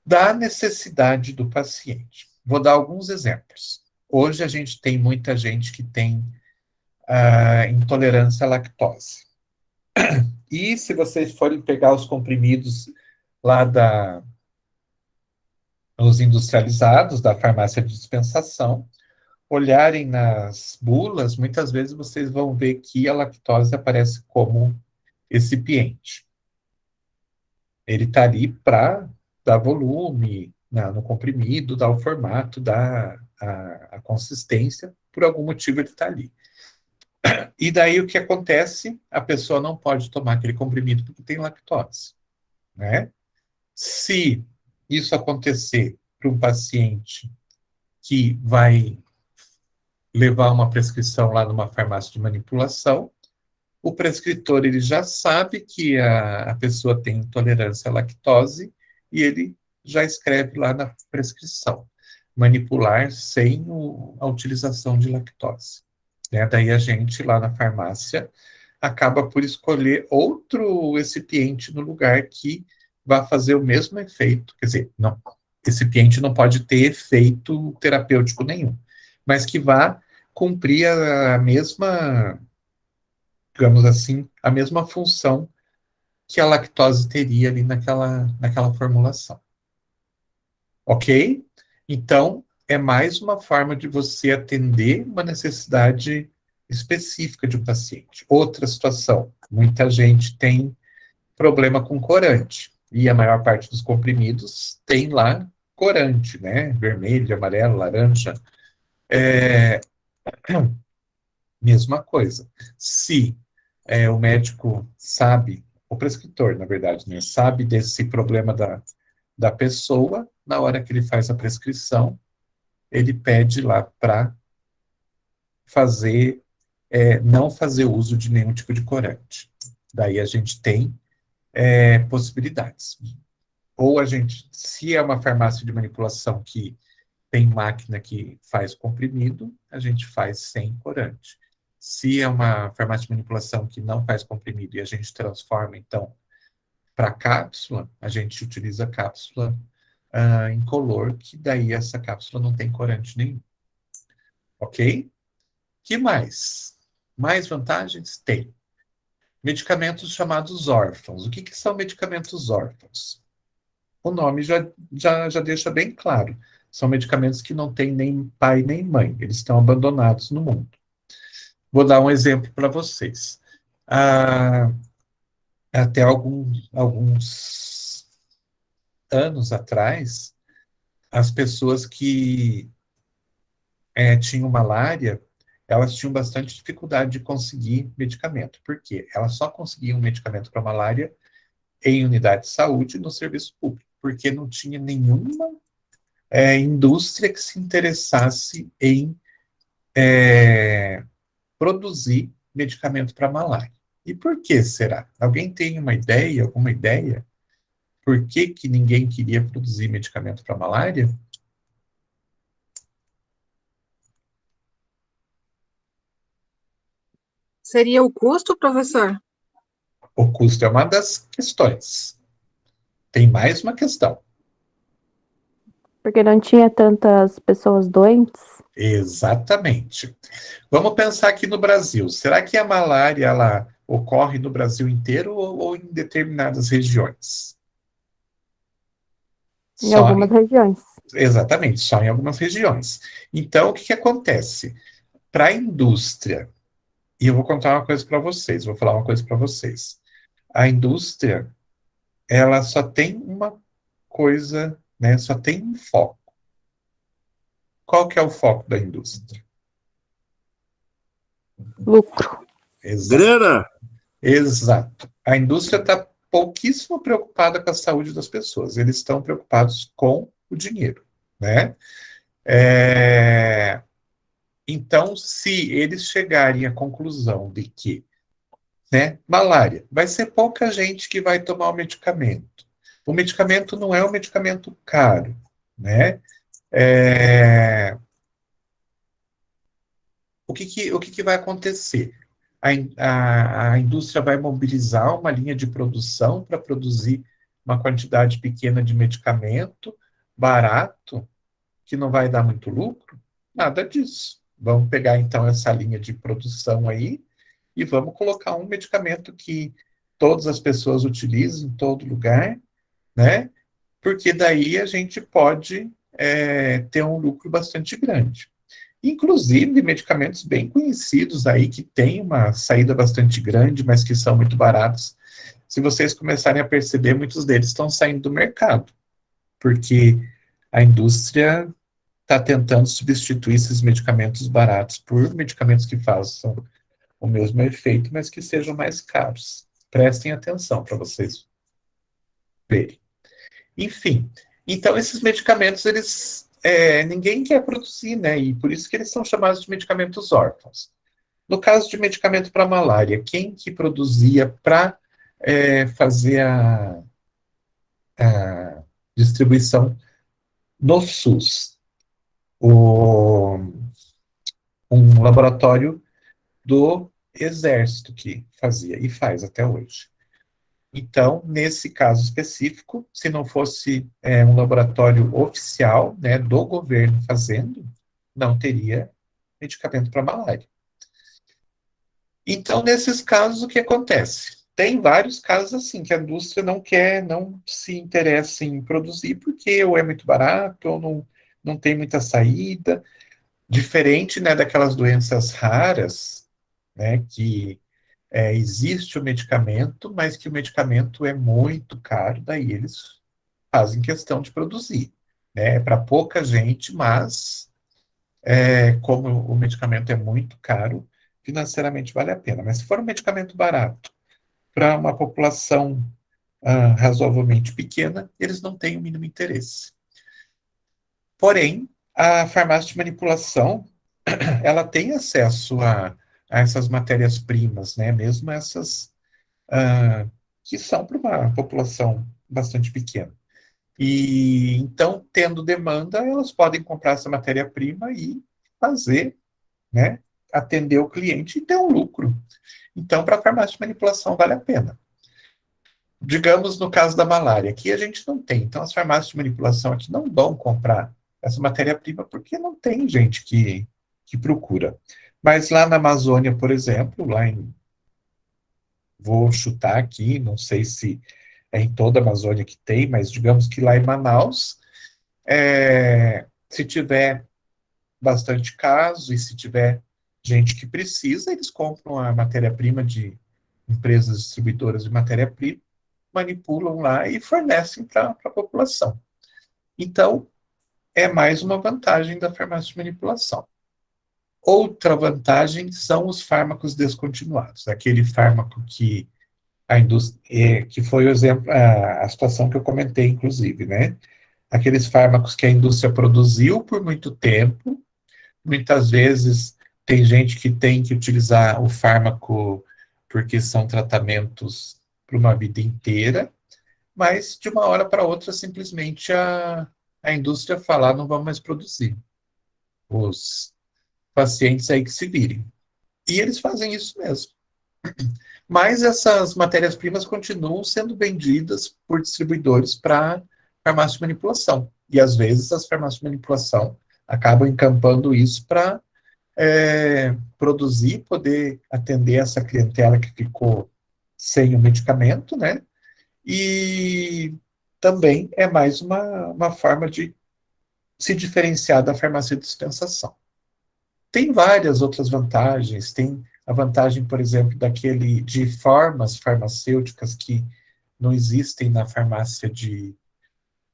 da necessidade do paciente. Vou dar alguns exemplos. Hoje a gente tem muita gente que tem intolerância à lactose. E se vocês forem pegar os comprimidos lá os industrializados da farmácia de dispensação, olharem nas bulas, muitas vezes vocês vão ver que a lactose aparece como excipiente. Ele está ali para dar volume no comprimido, dar o formato, dar a consistência, por algum motivo ele está ali. E daí o que acontece? A pessoa não pode tomar aquele comprimido porque tem lactose, né? Se isso acontecer para um paciente que vai levar uma prescrição lá numa farmácia de manipulação, o prescritor ele já sabe que a pessoa tem intolerância à lactose e ele já escreve lá na prescrição, manipular sem a utilização de lactose. Né? Daí a gente lá na farmácia acaba por escolher outro excipiente no lugar que vai fazer o mesmo efeito, quer dizer, não, excipiente não pode ter efeito terapêutico nenhum, mas que vá cumprir a mesma, digamos assim, a mesma função que a lactose teria ali naquela formulação. Ok? Então, é mais uma forma de você atender uma necessidade específica de um paciente. Outra situação, muita gente tem problema com corante, e a maior parte dos comprimidos tem lá corante, né? Vermelho, amarelo, laranja. Mesma coisa. Se o médico sabe, o prescritor, na verdade, né, sabe desse problema da pessoa, na hora que ele faz a prescrição, ele pede lá para fazer, não fazer uso de nenhum tipo de corante. Daí a gente tem possibilidades. Ou a gente, se é uma farmácia de manipulação que tem máquina que faz comprimido, a gente faz sem corante. Se é uma farmácia de manipulação que não faz comprimido e a gente transforma, então, para cápsula, a gente utiliza cápsula incolor, que daí essa cápsula não tem corante nenhum. Ok? Que mais? Mais vantagens? Tem. Medicamentos chamados órfãos. O que são medicamentos órfãos? O nome já deixa bem claro. São medicamentos que não têm nem pai nem mãe. Eles estão abandonados no mundo. Vou dar um exemplo para vocês. Até alguns anos atrás, as pessoas que tinham malária, elas tinham bastante dificuldade de conseguir medicamento. Por quê? Elas só conseguiam medicamento para malária em unidade de saúde no serviço público, porque não tinha nenhuma indústria que se interessasse em produzir medicamento para malária. E por que será? Alguém tem alguma ideia? Por que ninguém queria produzir medicamento para malária? Seria o custo, professor? O custo é uma das questões. Tem mais uma questão. Porque não tinha tantas pessoas doentes. Exatamente. Vamos pensar aqui no Brasil. Será que a malária ela ocorre no Brasil inteiro ou em determinadas regiões? Em algumas regiões. Exatamente, só em algumas regiões. Então, o que acontece? Para a indústria, e eu vou contar uma coisa para vocês, vou falar uma coisa para vocês. A indústria, ela só tem uma coisa, né? Só tem um foco. Qual que é o foco da indústria? Lucro. Exato. Grana. Exato. A indústria está pouquíssimo preocupada com a saúde das pessoas. Eles estão preocupados com o dinheiro, né? Então, se eles chegarem à conclusão de que, né, malária, vai ser pouca gente que vai tomar o medicamento. O medicamento não é um medicamento caro, né? O que vai acontecer? A indústria vai mobilizar uma linha de produção para produzir uma quantidade pequena de medicamento barato, que não vai dar muito lucro? Nada disso. Vamos pegar, então, essa linha de produção aí e vamos colocar um medicamento que todas as pessoas utilizam em todo lugar, né? porque daí a gente pode ter um lucro bastante grande. Inclusive, medicamentos bem conhecidos aí, que têm uma saída bastante grande, mas que são muito baratos. Se vocês começarem a perceber, muitos deles estão saindo do mercado, porque a indústria está tentando substituir esses medicamentos baratos por medicamentos que façam o mesmo efeito, mas que sejam mais caros. Prestem atenção para vocês verem. Enfim, então esses medicamentos, eles ninguém quer produzir, né? E por isso que eles são chamados de medicamentos órfãos. No caso de medicamento para malária, quem que produzia para fazer a distribuição no SUS? Um laboratório do Exército que fazia, e faz até hoje. Então, nesse caso específico, se não fosse um laboratório oficial, né, do governo fazendo, não teria medicamento para malária. Então, nesses casos, o que acontece? Tem vários casos assim, que a indústria não se interessa em produzir, porque ou é muito barato, ou não tem muita saída, diferente, né, daquelas doenças raras, né, que existe o medicamento, mas que o medicamento é muito caro, daí eles fazem questão de produzir. Né? É para pouca gente, mas como o medicamento é muito caro, financeiramente vale a pena. Mas se for um medicamento barato, para uma população razoavelmente pequena, eles não têm o mínimo interesse. Porém, a farmácia de manipulação, ela tem acesso a essas matérias-primas, né? Mesmo essas que são para uma população bastante pequena. E então, tendo demanda, elas podem comprar essa matéria-prima e fazer, né? Atender o cliente e ter um lucro. Então, para a farmácia de manipulação, vale a pena. Digamos no caso da malária, aqui a gente não tem. Então, as farmácias de manipulação aqui não vão comprar essa matéria-prima porque não tem gente que procura. Mas lá na Amazônia, por exemplo, vou chutar aqui, não sei se é em toda a Amazônia que tem, mas digamos que lá em Manaus, se tiver bastante caso e se tiver gente que precisa, eles compram a matéria-prima de empresas distribuidoras de matéria-prima, manipulam lá e fornecem para a população. Então, é mais uma vantagem da farmácia de manipulação. Outra vantagem são os fármacos descontinuados, aquele fármaco que a indústria, que foi o exemplo, a situação que eu comentei, inclusive, né? Aqueles fármacos que a indústria produziu por muito tempo, muitas vezes tem gente que tem que utilizar o fármaco porque são tratamentos para uma vida inteira, mas de uma hora para outra, simplesmente a indústria fala, não vamos mais produzir. Os pacientes aí que se virem. E eles fazem isso mesmo. Mas essas matérias-primas continuam sendo vendidas por distribuidores para farmácia de manipulação. E às vezes as farmácias de manipulação acabam encampando isso para produzir, poder atender essa clientela que ficou sem o medicamento, né? E também é mais uma forma de se diferenciar da farmácia de dispensação. Tem várias outras vantagens, tem a vantagem, por exemplo, de formas farmacêuticas que não existem na farmácia de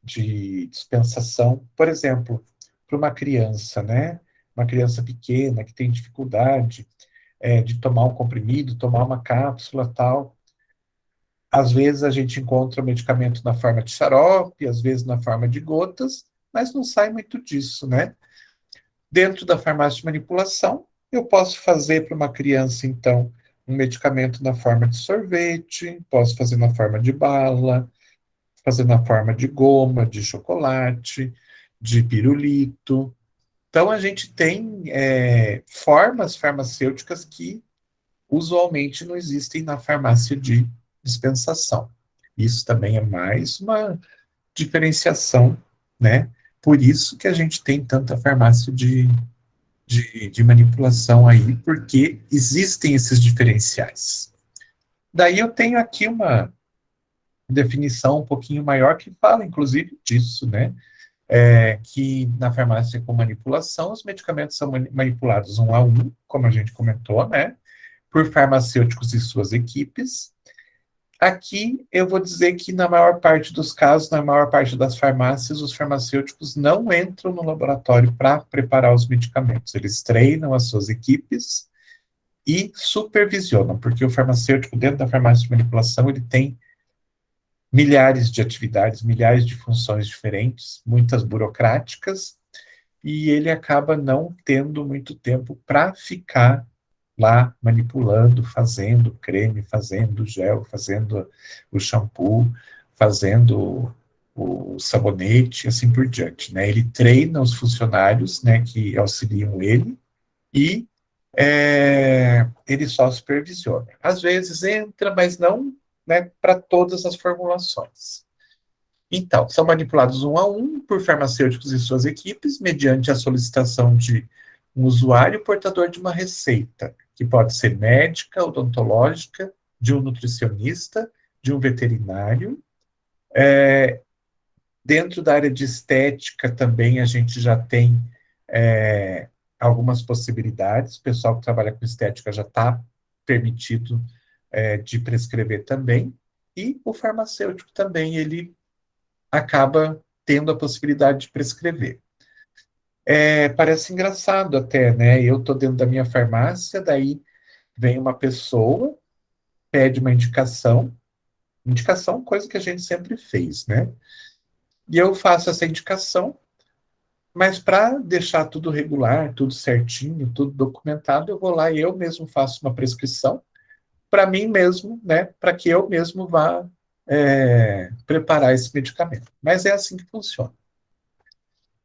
dispensação. Por exemplo, para uma criança, né? Uma criança pequena que tem dificuldade de tomar um comprimido, tomar uma cápsula, tal. Às vezes a gente encontra o medicamento na forma de xarope, às vezes na forma de gotas, mas não sai muito disso, né? Dentro da farmácia de manipulação, eu posso fazer para uma criança, então, um medicamento na forma de sorvete, posso fazer na forma de bala, fazer na forma de goma, de chocolate, de pirulito. Então, a gente tem formas farmacêuticas que usualmente não existem na farmácia de dispensação. Isso também é mais uma diferenciação, né? Por isso que a gente tem tanta farmácia de manipulação aí, porque existem esses diferenciais. Daí eu tenho aqui definição um pouquinho maior que fala, inclusive, disso, né? Que na farmácia com manipulação, os medicamentos são manipulados 1 a 1, como a gente comentou, né? Por farmacêuticos e suas equipes. Aqui eu vou dizer que na maior parte dos casos, na maior parte das farmácias, os farmacêuticos não entram no laboratório para preparar os medicamentos. Eles treinam as suas equipes e supervisionam, porque o farmacêutico dentro da farmácia de manipulação, ele tem milhares de atividades, milhares de funções diferentes, muitas burocráticas, e ele acaba não tendo muito tempo para ficar lá manipulando, fazendo creme, fazendo gel, fazendo o shampoo, fazendo o sabonete, assim por diante, né? Ele treina os funcionários, né, que auxiliam ele, e ele só supervisiona. Às vezes entra, mas não, né, para todas as formulações. Então, são manipulados 1 a 1 por farmacêuticos e suas equipes, mediante a solicitação de um usuário portador de uma receita, que pode ser médica, odontológica, de um nutricionista, de um veterinário. Dentro da área de estética também a gente já tem algumas possibilidades. O pessoal que trabalha com estética já está permitido de prescrever também. E o farmacêutico também, ele acaba tendo a possibilidade de prescrever. Parece engraçado até, né? Eu estou dentro da minha farmácia, daí vem uma pessoa, pede uma indicação, coisa que a gente sempre fez, né? E eu faço essa indicação, mas para deixar tudo regular, tudo certinho, tudo documentado, eu vou lá e eu mesmo faço uma prescrição para mim mesmo, né? Para que eu mesmo vá preparar esse medicamento. Mas é assim que funciona.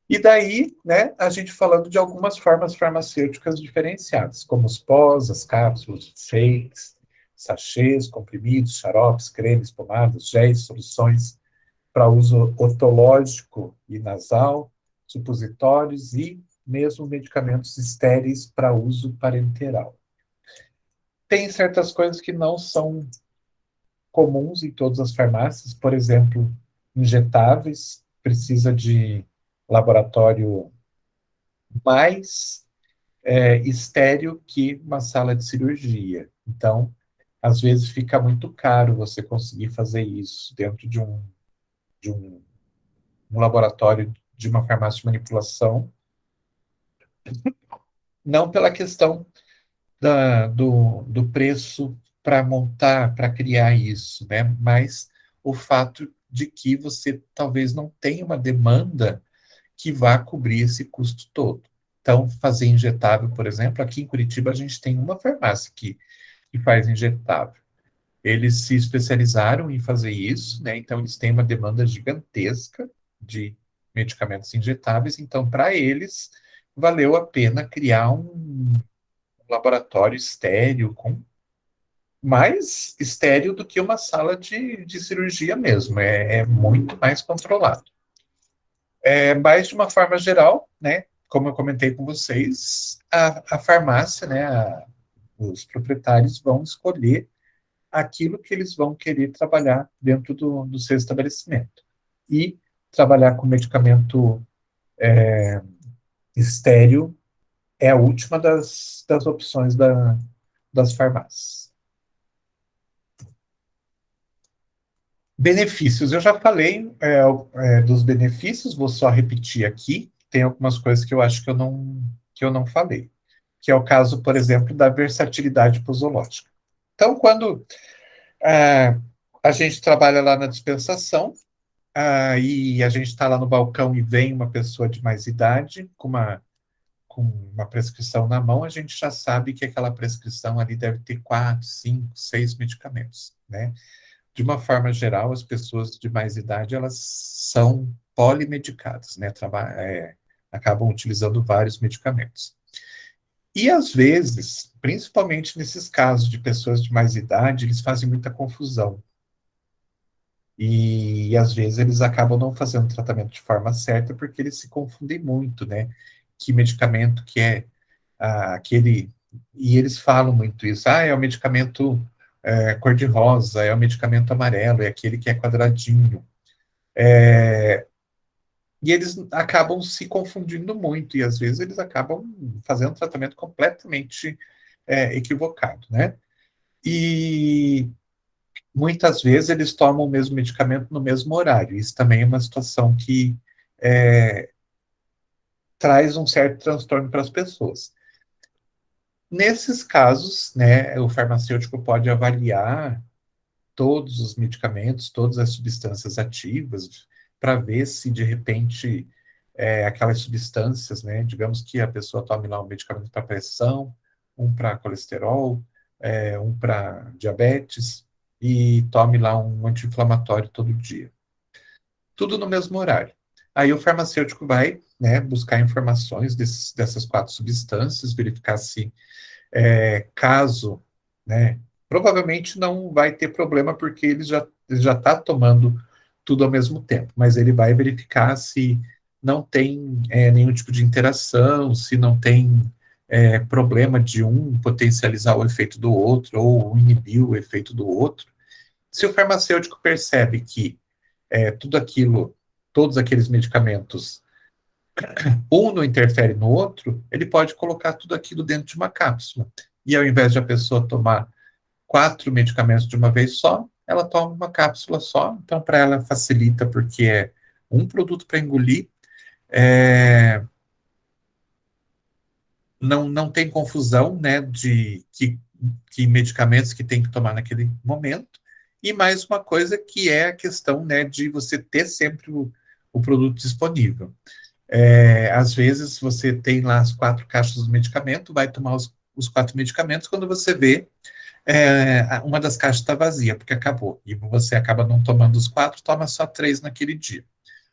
E daí, né, a gente falando de algumas formas farmacêuticas diferenciadas, como os pós, as cápsulas, shakes, sachês, comprimidos, xaropes, cremes, pomadas, géis, soluções para uso otológico e nasal, supositórios e mesmo medicamentos estéreis para uso parenteral. Tem certas coisas que não são comuns em todas as farmácias, por exemplo, injetáveis, precisa de laboratório mais estéril que uma sala de cirurgia. Então, às vezes fica muito caro você conseguir fazer isso dentro de um laboratório de uma farmácia de manipulação, não pela questão do preço para montar, para criar isso, né? Mas o fato de que você talvez não tenha uma demanda que vá cobrir esse custo todo. Então, fazer injetável, por exemplo, aqui em Curitiba a gente tem uma farmácia que faz injetável. Eles se especializaram em fazer isso, né? Então eles têm uma demanda gigantesca de medicamentos injetáveis, então para eles valeu a pena criar um laboratório estéril, mais estéril do que uma sala de cirurgia mesmo, é muito mais controlado. Mas de uma forma geral, né, como eu comentei com vocês, a farmácia, né, os proprietários vão escolher aquilo que eles vão querer trabalhar dentro do seu estabelecimento. E trabalhar com medicamento estéril é a última das opções das farmácias. Benefícios. Eu já falei dos benefícios, vou só repetir aqui. Tem algumas coisas que eu acho que eu não falei. Que é o caso, por exemplo, da versatilidade posológica. Então, quando a gente trabalha lá na dispensação, e a gente está lá no balcão e vem uma pessoa de mais idade com uma prescrição na mão, a gente já sabe que aquela prescrição ali deve ter 4, 5, 6 medicamentos, né? De uma forma geral, as pessoas de mais idade, elas são polimedicadas, né? Acabam utilizando vários medicamentos. E, às vezes, principalmente nesses casos de pessoas de mais idade, eles fazem muita confusão. E, às vezes, eles acabam não fazendo o tratamento de forma certa porque eles se confundem muito, né? Que medicamento que é aquele... E eles falam muito isso. É o medicamento cor-de-rosa, é o medicamento amarelo, é aquele que é quadradinho. E eles acabam se confundindo muito, e às vezes eles acabam fazendo um tratamento completamente equivocado, né? E muitas vezes eles tomam o mesmo medicamento no mesmo horário. Isso também é uma situação que traz um certo transtorno para as pessoas. Nesses casos, né, o farmacêutico pode avaliar todos os medicamentos, todas as substâncias ativas, para ver se de repente aquelas substâncias, né, digamos que a pessoa tome lá um medicamento para pressão, um para colesterol, um para diabetes, e tome lá um anti-inflamatório todo dia. Tudo no mesmo horário. Aí o farmacêutico vai, né, buscar informações dessas 4 substâncias, verificar se caso, né, provavelmente não vai ter problema porque ele já está tomando tudo ao mesmo tempo, mas ele vai verificar se não tem nenhum tipo de interação, se não tem problema de um potencializar o efeito do outro ou inibir o efeito do outro. Se o farmacêutico percebe que tudo aquilo, todos aqueles medicamentos, um não interfere no outro, ele pode colocar tudo aquilo dentro de uma cápsula. E ao invés de a pessoa tomar 4 medicamentos de uma vez só, ela toma uma cápsula só. Então, para ela facilita, porque é um produto para engolir, não tem confusão, né, de que medicamentos que tem que tomar naquele momento. E mais uma coisa que é a questão, né, de você ter sempre o produto disponível. Às vezes você tem lá as 4 caixas do medicamento, vai tomar os 4 medicamentos, quando você vê, uma das caixas está vazia, porque acabou. E você acaba não tomando os 4, toma só 3 naquele dia.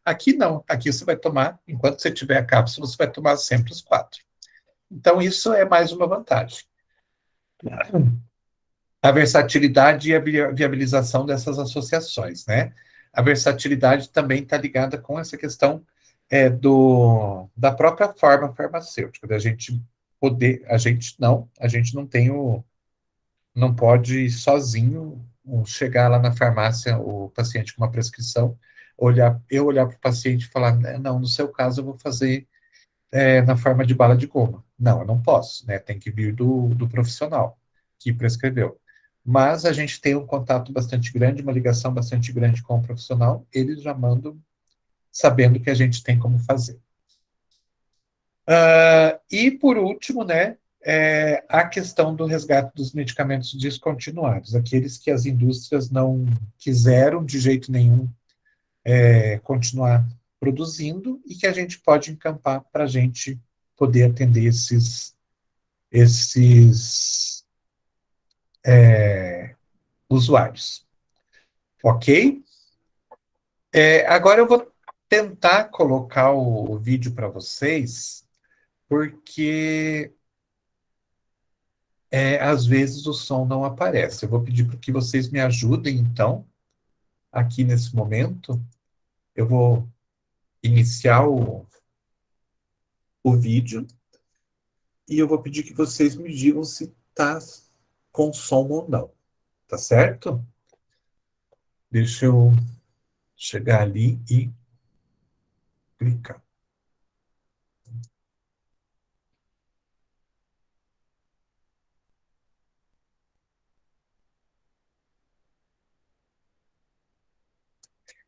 Aqui não, aqui você vai tomar, enquanto você tiver a cápsula, você vai tomar sempre os 4. Então, isso é mais uma vantagem. A versatilidade e a viabilização dessas associações, né? A versatilidade também está ligada com essa questão da própria forma farmacêutica, da gente poder, a gente não tem não pode sozinho chegar lá na farmácia, o paciente com uma prescrição, olhar para o paciente e falar, não, no seu caso eu vou fazer na forma de bala de goma. Não, eu não posso, né? Tem que vir do profissional que prescreveu. Mas a gente tem um contato bastante grande, uma ligação bastante grande com o profissional, eles já mandam sabendo que a gente tem como fazer. E, por último, né, a questão do resgate dos medicamentos descontinuados, aqueles que as indústrias não quiseram de jeito nenhum continuar produzindo e que a gente pode encampar para a gente poder atender esses usuários. Ok? Agora eu vou tentar colocar o vídeo para vocês, porque às vezes o som não aparece. Eu vou pedir para que vocês me ajudem, então, aqui nesse momento. Eu vou iniciar o vídeo e eu vou pedir que vocês me digam se está com som ou não. Tá certo? Deixa eu chegar ali e clicar.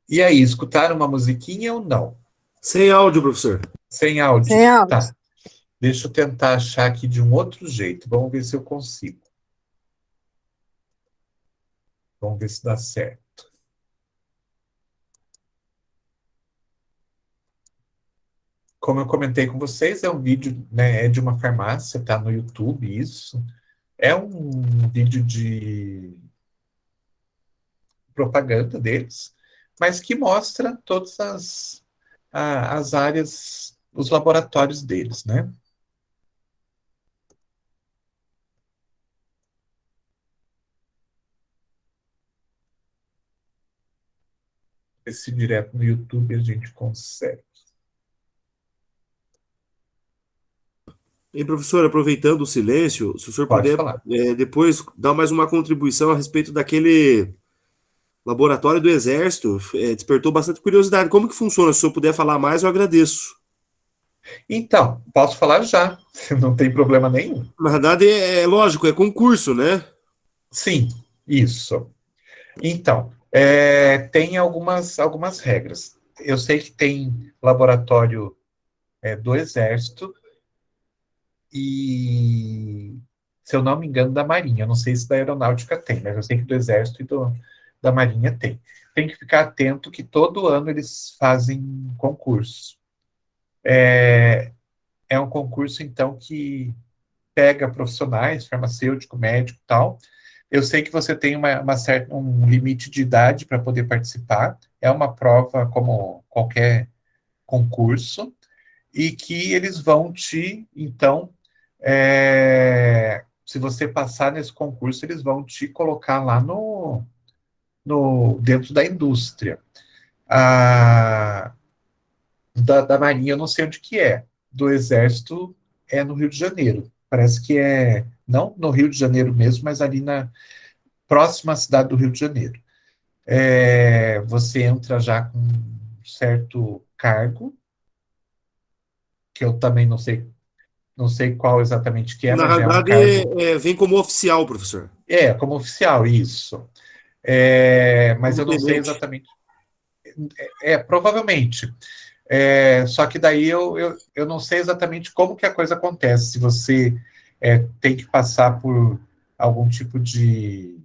E aí, escutaram uma musiquinha ou não? Sem áudio, professor. Sem áudio? Sem áudio. Tá. Deixa eu tentar achar aqui de um outro jeito. Vamos ver se eu consigo. Vamos ver se dá certo. Como eu comentei com vocês, é um vídeo, né, de uma farmácia, tá no YouTube, isso. É um vídeo de propaganda deles, mas que mostra todas as áreas, os laboratórios deles, né? Esse direto no YouTube a gente consegue. E professor, aproveitando o silêncio, se o senhor Pode puder falar. depois dar mais uma contribuição a respeito daquele laboratório do Exército, despertou bastante curiosidade. Como que funciona? Se o senhor puder falar mais, eu agradeço. Então, posso falar já, não tem problema nenhum. Na verdade, é lógico, é concurso, né? Sim, isso. Então, tem algumas regras. Eu sei que tem laboratório do Exército e, se eu não me engano, da Marinha. Eu não sei se da Aeronáutica tem, mas eu sei que do Exército e da Marinha tem. Tem que ficar atento que todo ano eles fazem concurso. É um concurso, então, que pega profissionais, farmacêutico, médico e tal. Eu sei que você tem um limite de idade para poder participar. É uma prova como qualquer concurso e que eles vão então, se você passar nesse concurso, eles vão te colocar lá dentro da indústria. A, da Marinha, eu não sei onde que é. Do Exército é no Rio de Janeiro. Parece que não no Rio de Janeiro mesmo, mas ali na próxima cidade do Rio de Janeiro. Você entra já com um certo cargo, que eu também não sei qual exatamente que é, Na mas é um verdade, cargo. vem como oficial, professor. Como oficial, isso. Mas Como eu não sei tenente. exatamente. Provavelmente. Só que daí eu não sei exatamente como que a coisa acontece. Se você tem que passar por algum tipo de,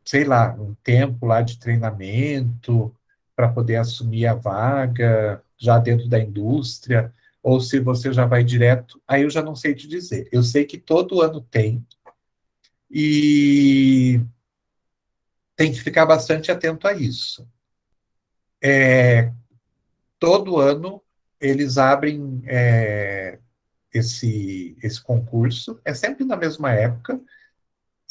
sei lá, um tempo lá de treinamento para poder assumir a vaga já dentro da indústria, ou se você já vai direto, aí eu já não sei te dizer. Eu sei que todo ano tem, e tem que ficar bastante atento a isso. Todo ano eles abrem esse concurso, é sempre na mesma época,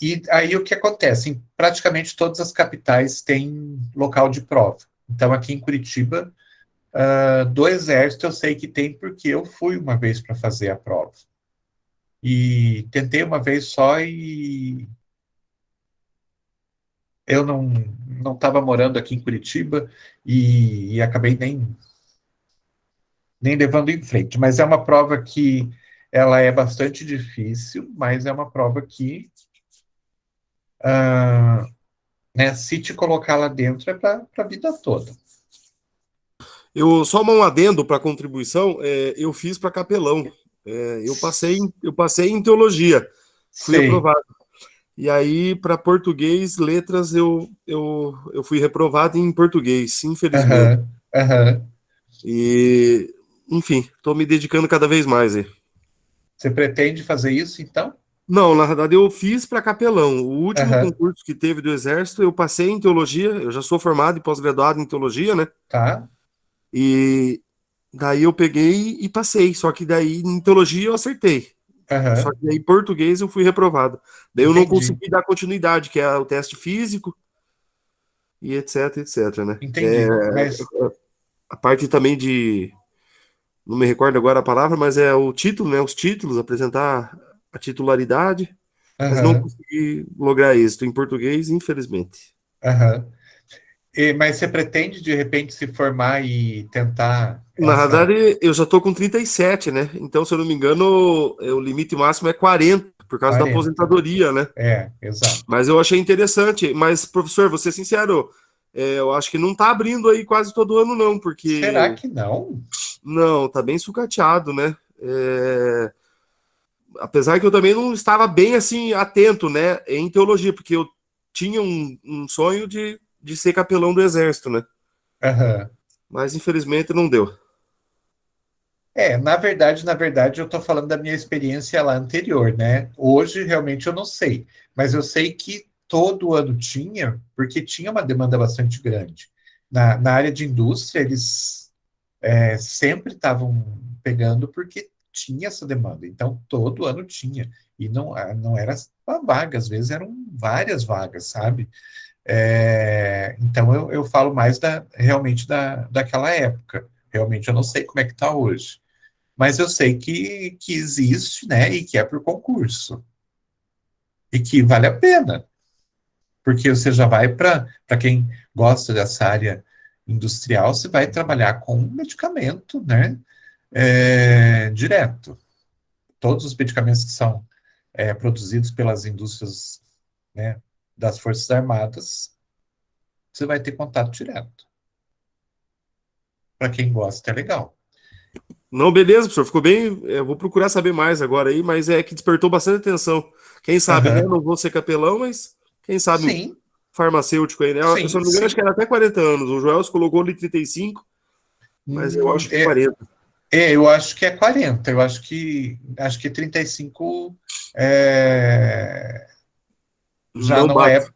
e aí o que acontece? Em praticamente todas as capitais tem local de prova. Então, aqui em Curitiba, do Exército, eu sei que tem porque eu fui uma vez para fazer a prova. E tentei uma vez só e eu não estava morando aqui em Curitiba e acabei nem levando em frente. Mas é uma prova que ela é bastante difícil, mas é uma prova que, né, se te colocar lá dentro, é para a vida toda. Só um adendo para contribuição, eu fiz para capelão. Eu passei em teologia, fui Sei. aprovado. E aí, para português, letras, eu fui reprovado em português, infelizmente. Aham, aham. E, enfim, estou me dedicando cada vez mais aí. Você pretende fazer isso, então? Não, na verdade, eu fiz para capelão. O último Aham, concurso que teve do Exército, eu passei em teologia, eu já sou formado e pós-graduado em teologia, né? tá. E daí eu peguei e passei. Só que daí em teologia eu acertei. Só Aham, que daí em português eu fui reprovado. Daí eu não entendi, consegui dar continuidade, que é o teste físico e etc, etc, né? entendi. Mas, A parte também de, não me recordo agora a palavra, mas é o título, né? Os títulos, apresentar a titularidade, mas não aham, consegui lograr êxito em português, infelizmente. aham. Mas você pretende, de repente, se formar e tentar Na essa verdade, eu já tô com 37, né? Então, se eu não me engano, o limite máximo é 40, por causa da 40? aposentadoria, né? Exato. Mas eu achei interessante. Mas, professor, vou ser sincero, eu acho que não tá abrindo aí quase todo ano, não, Será porque que não? não, tá bem sucateado, né? Apesar que eu também não estava bem assim atento, né, em teologia, porque eu tinha um sonho de ser capelão do exército, né? Aham. Mas infelizmente não deu. Na verdade, eu estou falando da minha experiência lá anterior, né? Hoje, realmente, eu não sei. Mas eu sei que todo ano tinha, porque tinha uma demanda bastante grande. Na área de indústria, eles sempre estavam pegando porque tinha essa demanda. Então, todo ano tinha. E não era uma vaga, às vezes eram várias vagas, sabe? Então, eu falo mais realmente daquela época. Realmente, eu não sei como é que está hoje. Mas eu sei que existe, né, e que é por concurso. E que vale a pena. Porque você já vai para quem gosta dessa área industrial, você vai trabalhar com medicamento, né, direto. Todos os medicamentos que são produzidos pelas indústrias, né, das Forças Armadas, você vai ter contato direto. Para quem gosta, é legal. Não, beleza, professor, ficou bem. Eu vou procurar saber mais agora aí, mas é que despertou bastante atenção. Quem sabe, né? Aham. Não vou ser capelão, mas quem sabe um Sim, farmacêutico aí, né? Eu, se sim, eu não me engano, acho que sim. era até 40 anos. O Joel colocou ali 35, mas eu acho que 40. Eu acho que é 40. Eu acho que 35 já Não não bate.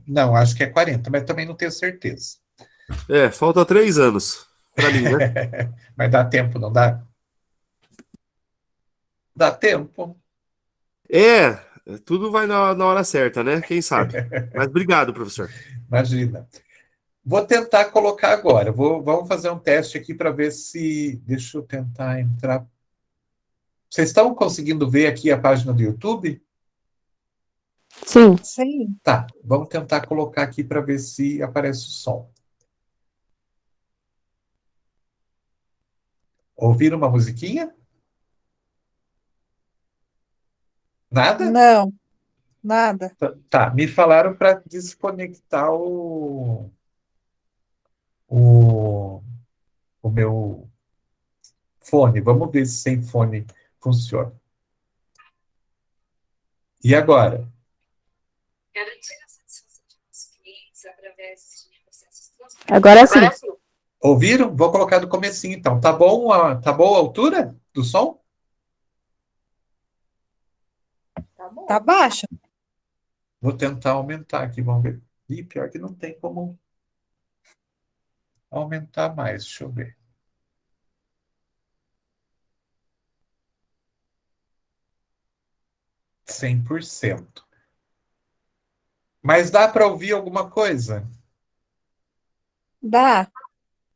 não, acho que é 40, mas também não tenho certeza. Falta 3 anos para mim, né? Mas dá tempo, não dá? Dá tempo. É, tudo vai na hora certa, né? Quem sabe? Mas obrigado, professor. Imagina. Vou tentar colocar agora. Vamos fazer um teste aqui para ver se. Deixa eu tentar entrar. Vocês estão conseguindo ver aqui a página do YouTube? Sim. Sim. Tá, vamos tentar colocar aqui para ver se aparece o som. Ouviram uma musiquinha? Nada? Não, nada. Tá, me falaram para desconectar o, o meu fone. Vamos ver se sem fone funciona. E agora? Agora sim. Ouviram? Vou colocar do comecinho, então. Tá bom? Tá boa a altura do som? Tá bom. Tá baixo. Vou tentar aumentar aqui, vamos ver. Ih, pior que não tem como aumentar mais. Deixa eu ver. Cem por cento. Mas dá para ouvir alguma coisa? Dá.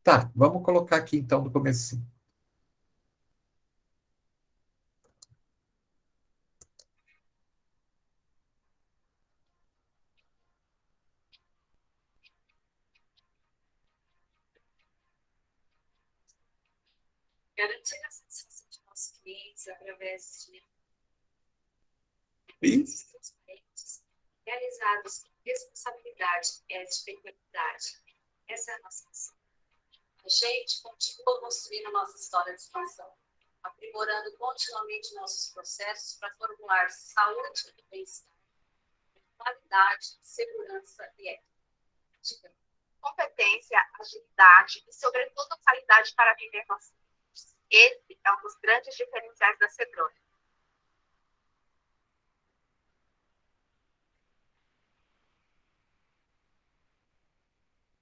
Tá, vamos colocar aqui então do comecinho. Garantir a satisfação de nossos clientes através de Ih, transparentes, realizados com responsabilidade, ética e qualidade. Essa é a nossa missão. A gente continua construindo a nossa história de expansão, aprimorando continuamente nossos processos para formular saúde e bem-estar, qualidade, segurança e ética. Competência, agilidade e, sobretudo, qualidade para viver nossos clientes. Esse é um dos grandes diferenciais da Cedrone.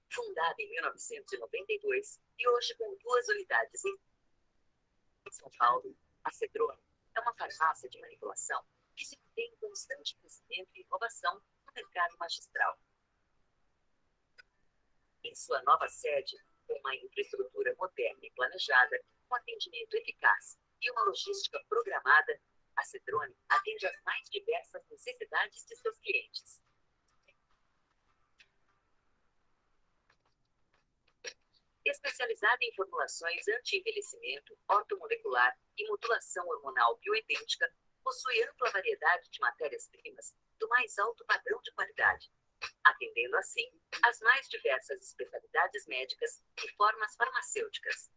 Fundada em 1992 e hoje com 2 unidades em São Paulo, a Cedrone é uma farmácia de manipulação que se mantém em constante crescimento e inovação no mercado magistral. Em sua nova sede, com uma infraestrutura moderna e planejada, com atendimento eficaz e uma logística programada, a Cedrone atende às mais diversas necessidades de seus clientes. Especializada em formulações anti-envelhecimento, ortomolecular e modulação hormonal bioidêntica, possui ampla variedade de matérias-primas do mais alto padrão de qualidade, atendendo assim as mais diversas especialidades médicas e formas farmacêuticas.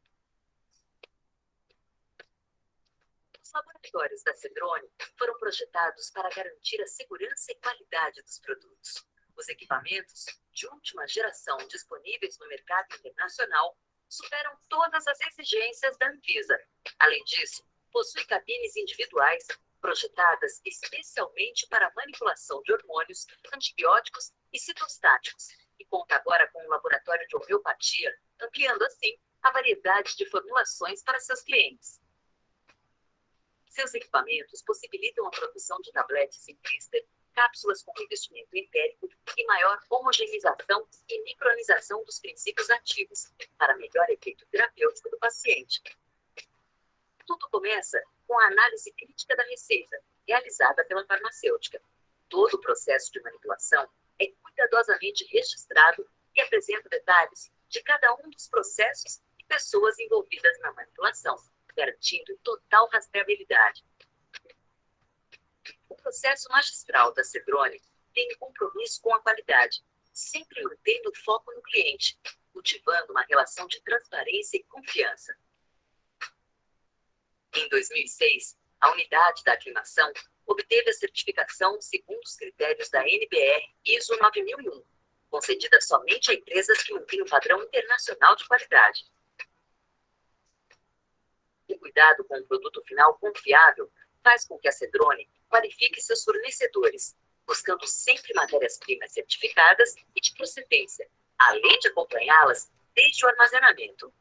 Os laboratórios da Cedrone foram projetados para garantir a segurança e qualidade dos produtos. Os equipamentos de última geração disponíveis no mercado internacional superam todas as exigências da Anvisa. Além disso, possui cabines individuais projetadas especialmente para a manipulação de hormônios, antibióticos e citostáticos, e conta agora com um laboratório de homeopatia, ampliando assim a variedade de formulações para seus clientes. Seus equipamentos possibilitam a produção de tabletes em blister, cápsulas com revestimento entérico e maior homogeneização e micronização dos princípios ativos, para melhor efeito terapêutico do paciente. Tudo começa com a análise crítica da receita, realizada pela farmacêutica. Todo o processo de manipulação é cuidadosamente registrado e apresenta detalhes de cada um dos processos e pessoas envolvidas na manipulação, garantindo total rastreabilidade. O processo magistral da Cedrone tem um compromisso com a qualidade, sempre mantendo o foco no cliente, cultivando uma relação de transparência e confiança. Em 2006, a unidade da aclimação obteve a certificação segundo os critérios da NBR ISO 9001, concedida somente a empresas que mantêm um padrão internacional de qualidade. O cuidado com um produto final confiável faz com que a Cedrone qualifique seus fornecedores, buscando sempre matérias-primas certificadas e de procedência, além de acompanhá-las desde o armazenamento.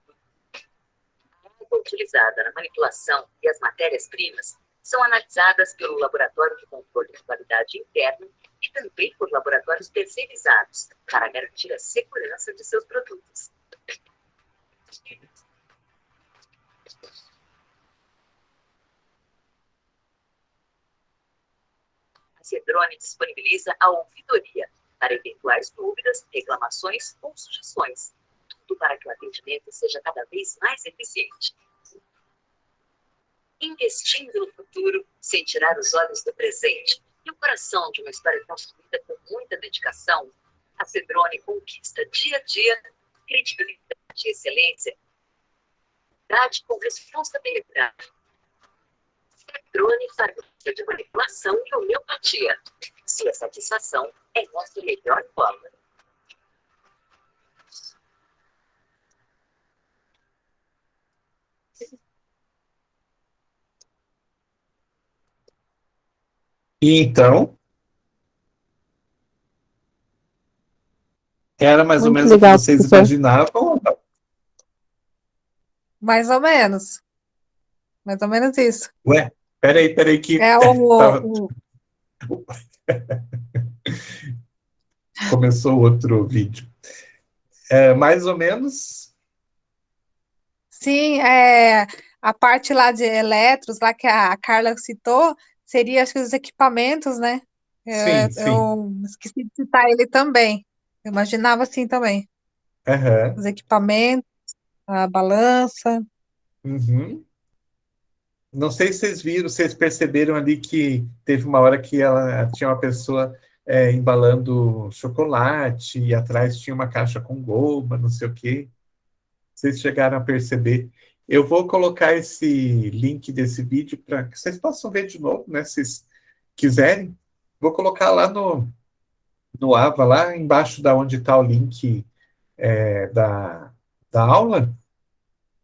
A água utilizada na manipulação e as matérias-primas são analisadas pelo Laboratório de Controle de Qualidade Interno e também por laboratórios terceirizados, para garantir a segurança de seus produtos. A Cedrone disponibiliza a ouvidoria para eventuais dúvidas, reclamações ou sugestões. Tudo para que o atendimento seja cada vez mais eficiente. Investindo no futuro, sem tirar os olhos do presente e o coração de uma história construída com muita dedicação, a Cedrone conquista dia a dia credibilidade e excelência, qualidade com responsabilidade. Cedrone farmácia de manipulação e homeopatia. Sua satisfação é nossa melhor forma. E então, era mais ou Muito menos o que legal, vocês professor. imaginavam ou não? Mais ou menos. Mais ou menos isso. Ué, peraí que É tava- o, começou outro vídeo. Mais ou menos, sim, a parte lá de eletros, lá que a Carla citou, seria, acho que os equipamentos, né? sim. Eu esqueci de citar ele também. Eu imaginava assim também. Aham, Os equipamentos, a balança. uhum. Não sei se vocês viram, vocês perceberam ali que teve uma hora que ela tinha uma pessoa embalando chocolate e atrás tinha uma caixa com goma, não sei o quê. Vocês chegaram a perceber. Eu vou colocar esse link desse vídeo para que vocês possam ver de novo, né? Se vocês quiserem. Vou colocar lá no Ava, lá embaixo da onde está o link da aula.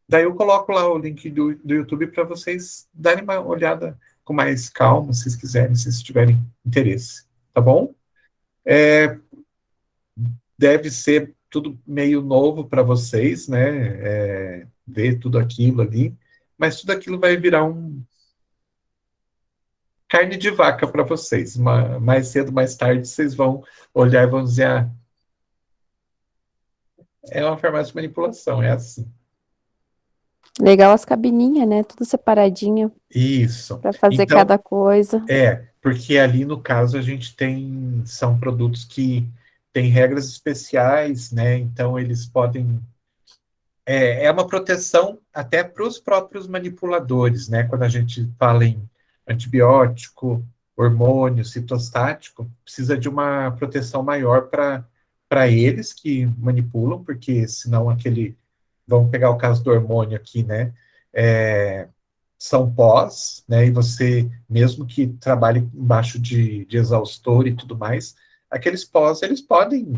Daí eu coloco lá o link do YouTube para vocês darem uma olhada com mais calma, se vocês quiserem, se vocês tiverem interesse. Tá bom? Deve ser tudo meio novo para vocês, né? Ver tudo aquilo ali, mas tudo aquilo vai virar carne de vaca para vocês. Mais cedo, mais tarde, vocês vão olhar e vão dizer: ah, é uma farmácia de manipulação, é assim. Legal as cabininhas, né? Tudo separadinho Isso. para fazer Então, cada coisa. porque ali no caso são produtos que têm regras especiais, né? Então eles podem. É uma proteção até para os próprios manipuladores, né? Quando a gente fala em antibiótico, hormônio, citostático, precisa de uma proteção maior para eles que manipulam, porque senão vamos pegar o caso do hormônio aqui, né? São pós, né? E você, mesmo que trabalhe embaixo de exaustor e tudo mais, aqueles pós, eles podem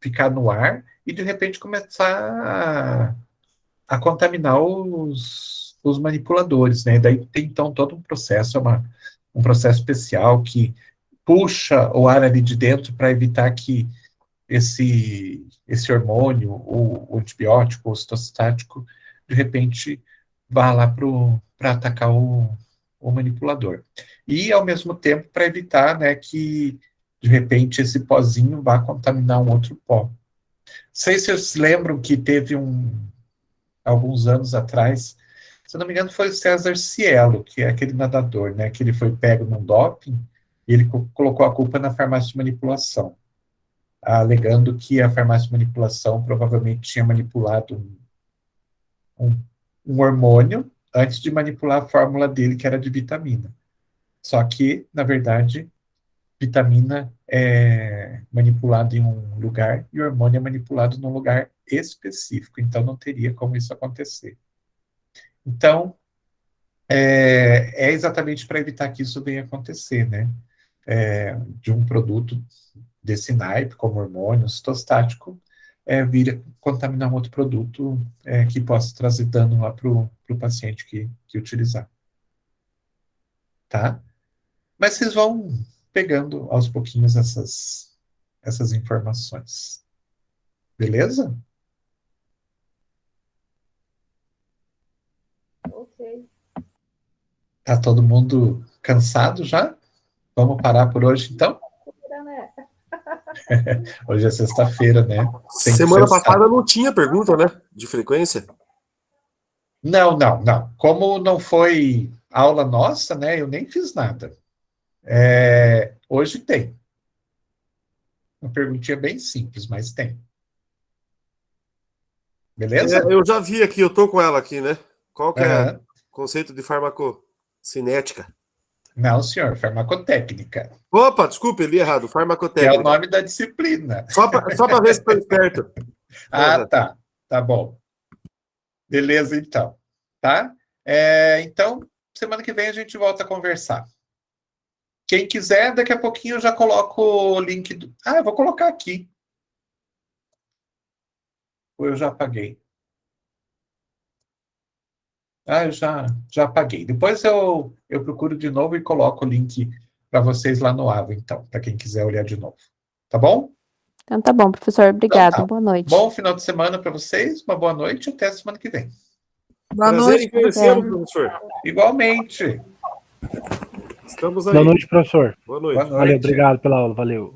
ficar no ar e de repente começar a contaminar os manipuladores, né? Daí tem então todo um processo, um processo especial que puxa o ar ali de dentro para evitar que esse hormônio, o antibiótico, o citostático, de repente vá lá para atacar o manipulador. E, ao mesmo tempo, para evitar, né, que, de repente, esse pozinho vá contaminar um outro pó. Não sei se vocês lembram que teve alguns anos atrás, Se eu não me engano, foi o César Cielo, que é aquele nadador, né? Que ele foi pego num doping e ele colocou a culpa na farmácia de manipulação, alegando que a farmácia de manipulação provavelmente tinha manipulado um hormônio antes de manipular a fórmula dele, que era de vitamina. Só que, na verdade, vitamina é manipulada em um lugar e o hormônio é manipulado num lugar específico, então não teria como isso acontecer. Então, é exatamente para evitar que isso venha acontecer, né? De um produto desse naipe, como hormônio citostático, vir contaminar um outro produto que possa trazer dano lá para o paciente que utilizar. Tá? Mas vocês vão pegando aos pouquinhos essas informações. Beleza? Ok. Tá todo mundo cansado já? Vamos parar por hoje, então? Hoje é sexta-feira, né? Tem que Semana cessar. passada não tinha pergunta, né? De frequência. Não. Como não foi aula nossa, né? Eu nem fiz nada. Hoje tem. Uma perguntinha bem simples, mas tem. Beleza? Eu já vi aqui, eu tô com ela aqui, né? Qual que é Aham. o conceito de farmacocinética? Não, senhor, farmacotécnica, Opa, desculpe, li errado. que é o Farmacotécnica. nome da disciplina. Só para ver se estou esperto. Ah, tá. Tá bom. Beleza, então. Tá? Então, semana que vem a gente volta a conversar. Quem quiser, daqui a pouquinho eu já coloco o link do... eu vou colocar aqui. Ou eu já apaguei? Eu já apaguei. Depois eu procuro de novo e coloco o link para vocês lá no Ava, então, para quem quiser olhar de novo. Tá bom? Então tá bom, professor. Obrigada. Então tá. Boa noite. Bom final de semana para vocês, uma boa noite e até a semana que vem. Boa Prazer noite. em conhecê-lo, professor. Igualmente. Estamos aí. Boa noite, professor. Boa noite. Boa noite. Valeu, obrigado pela aula, valeu.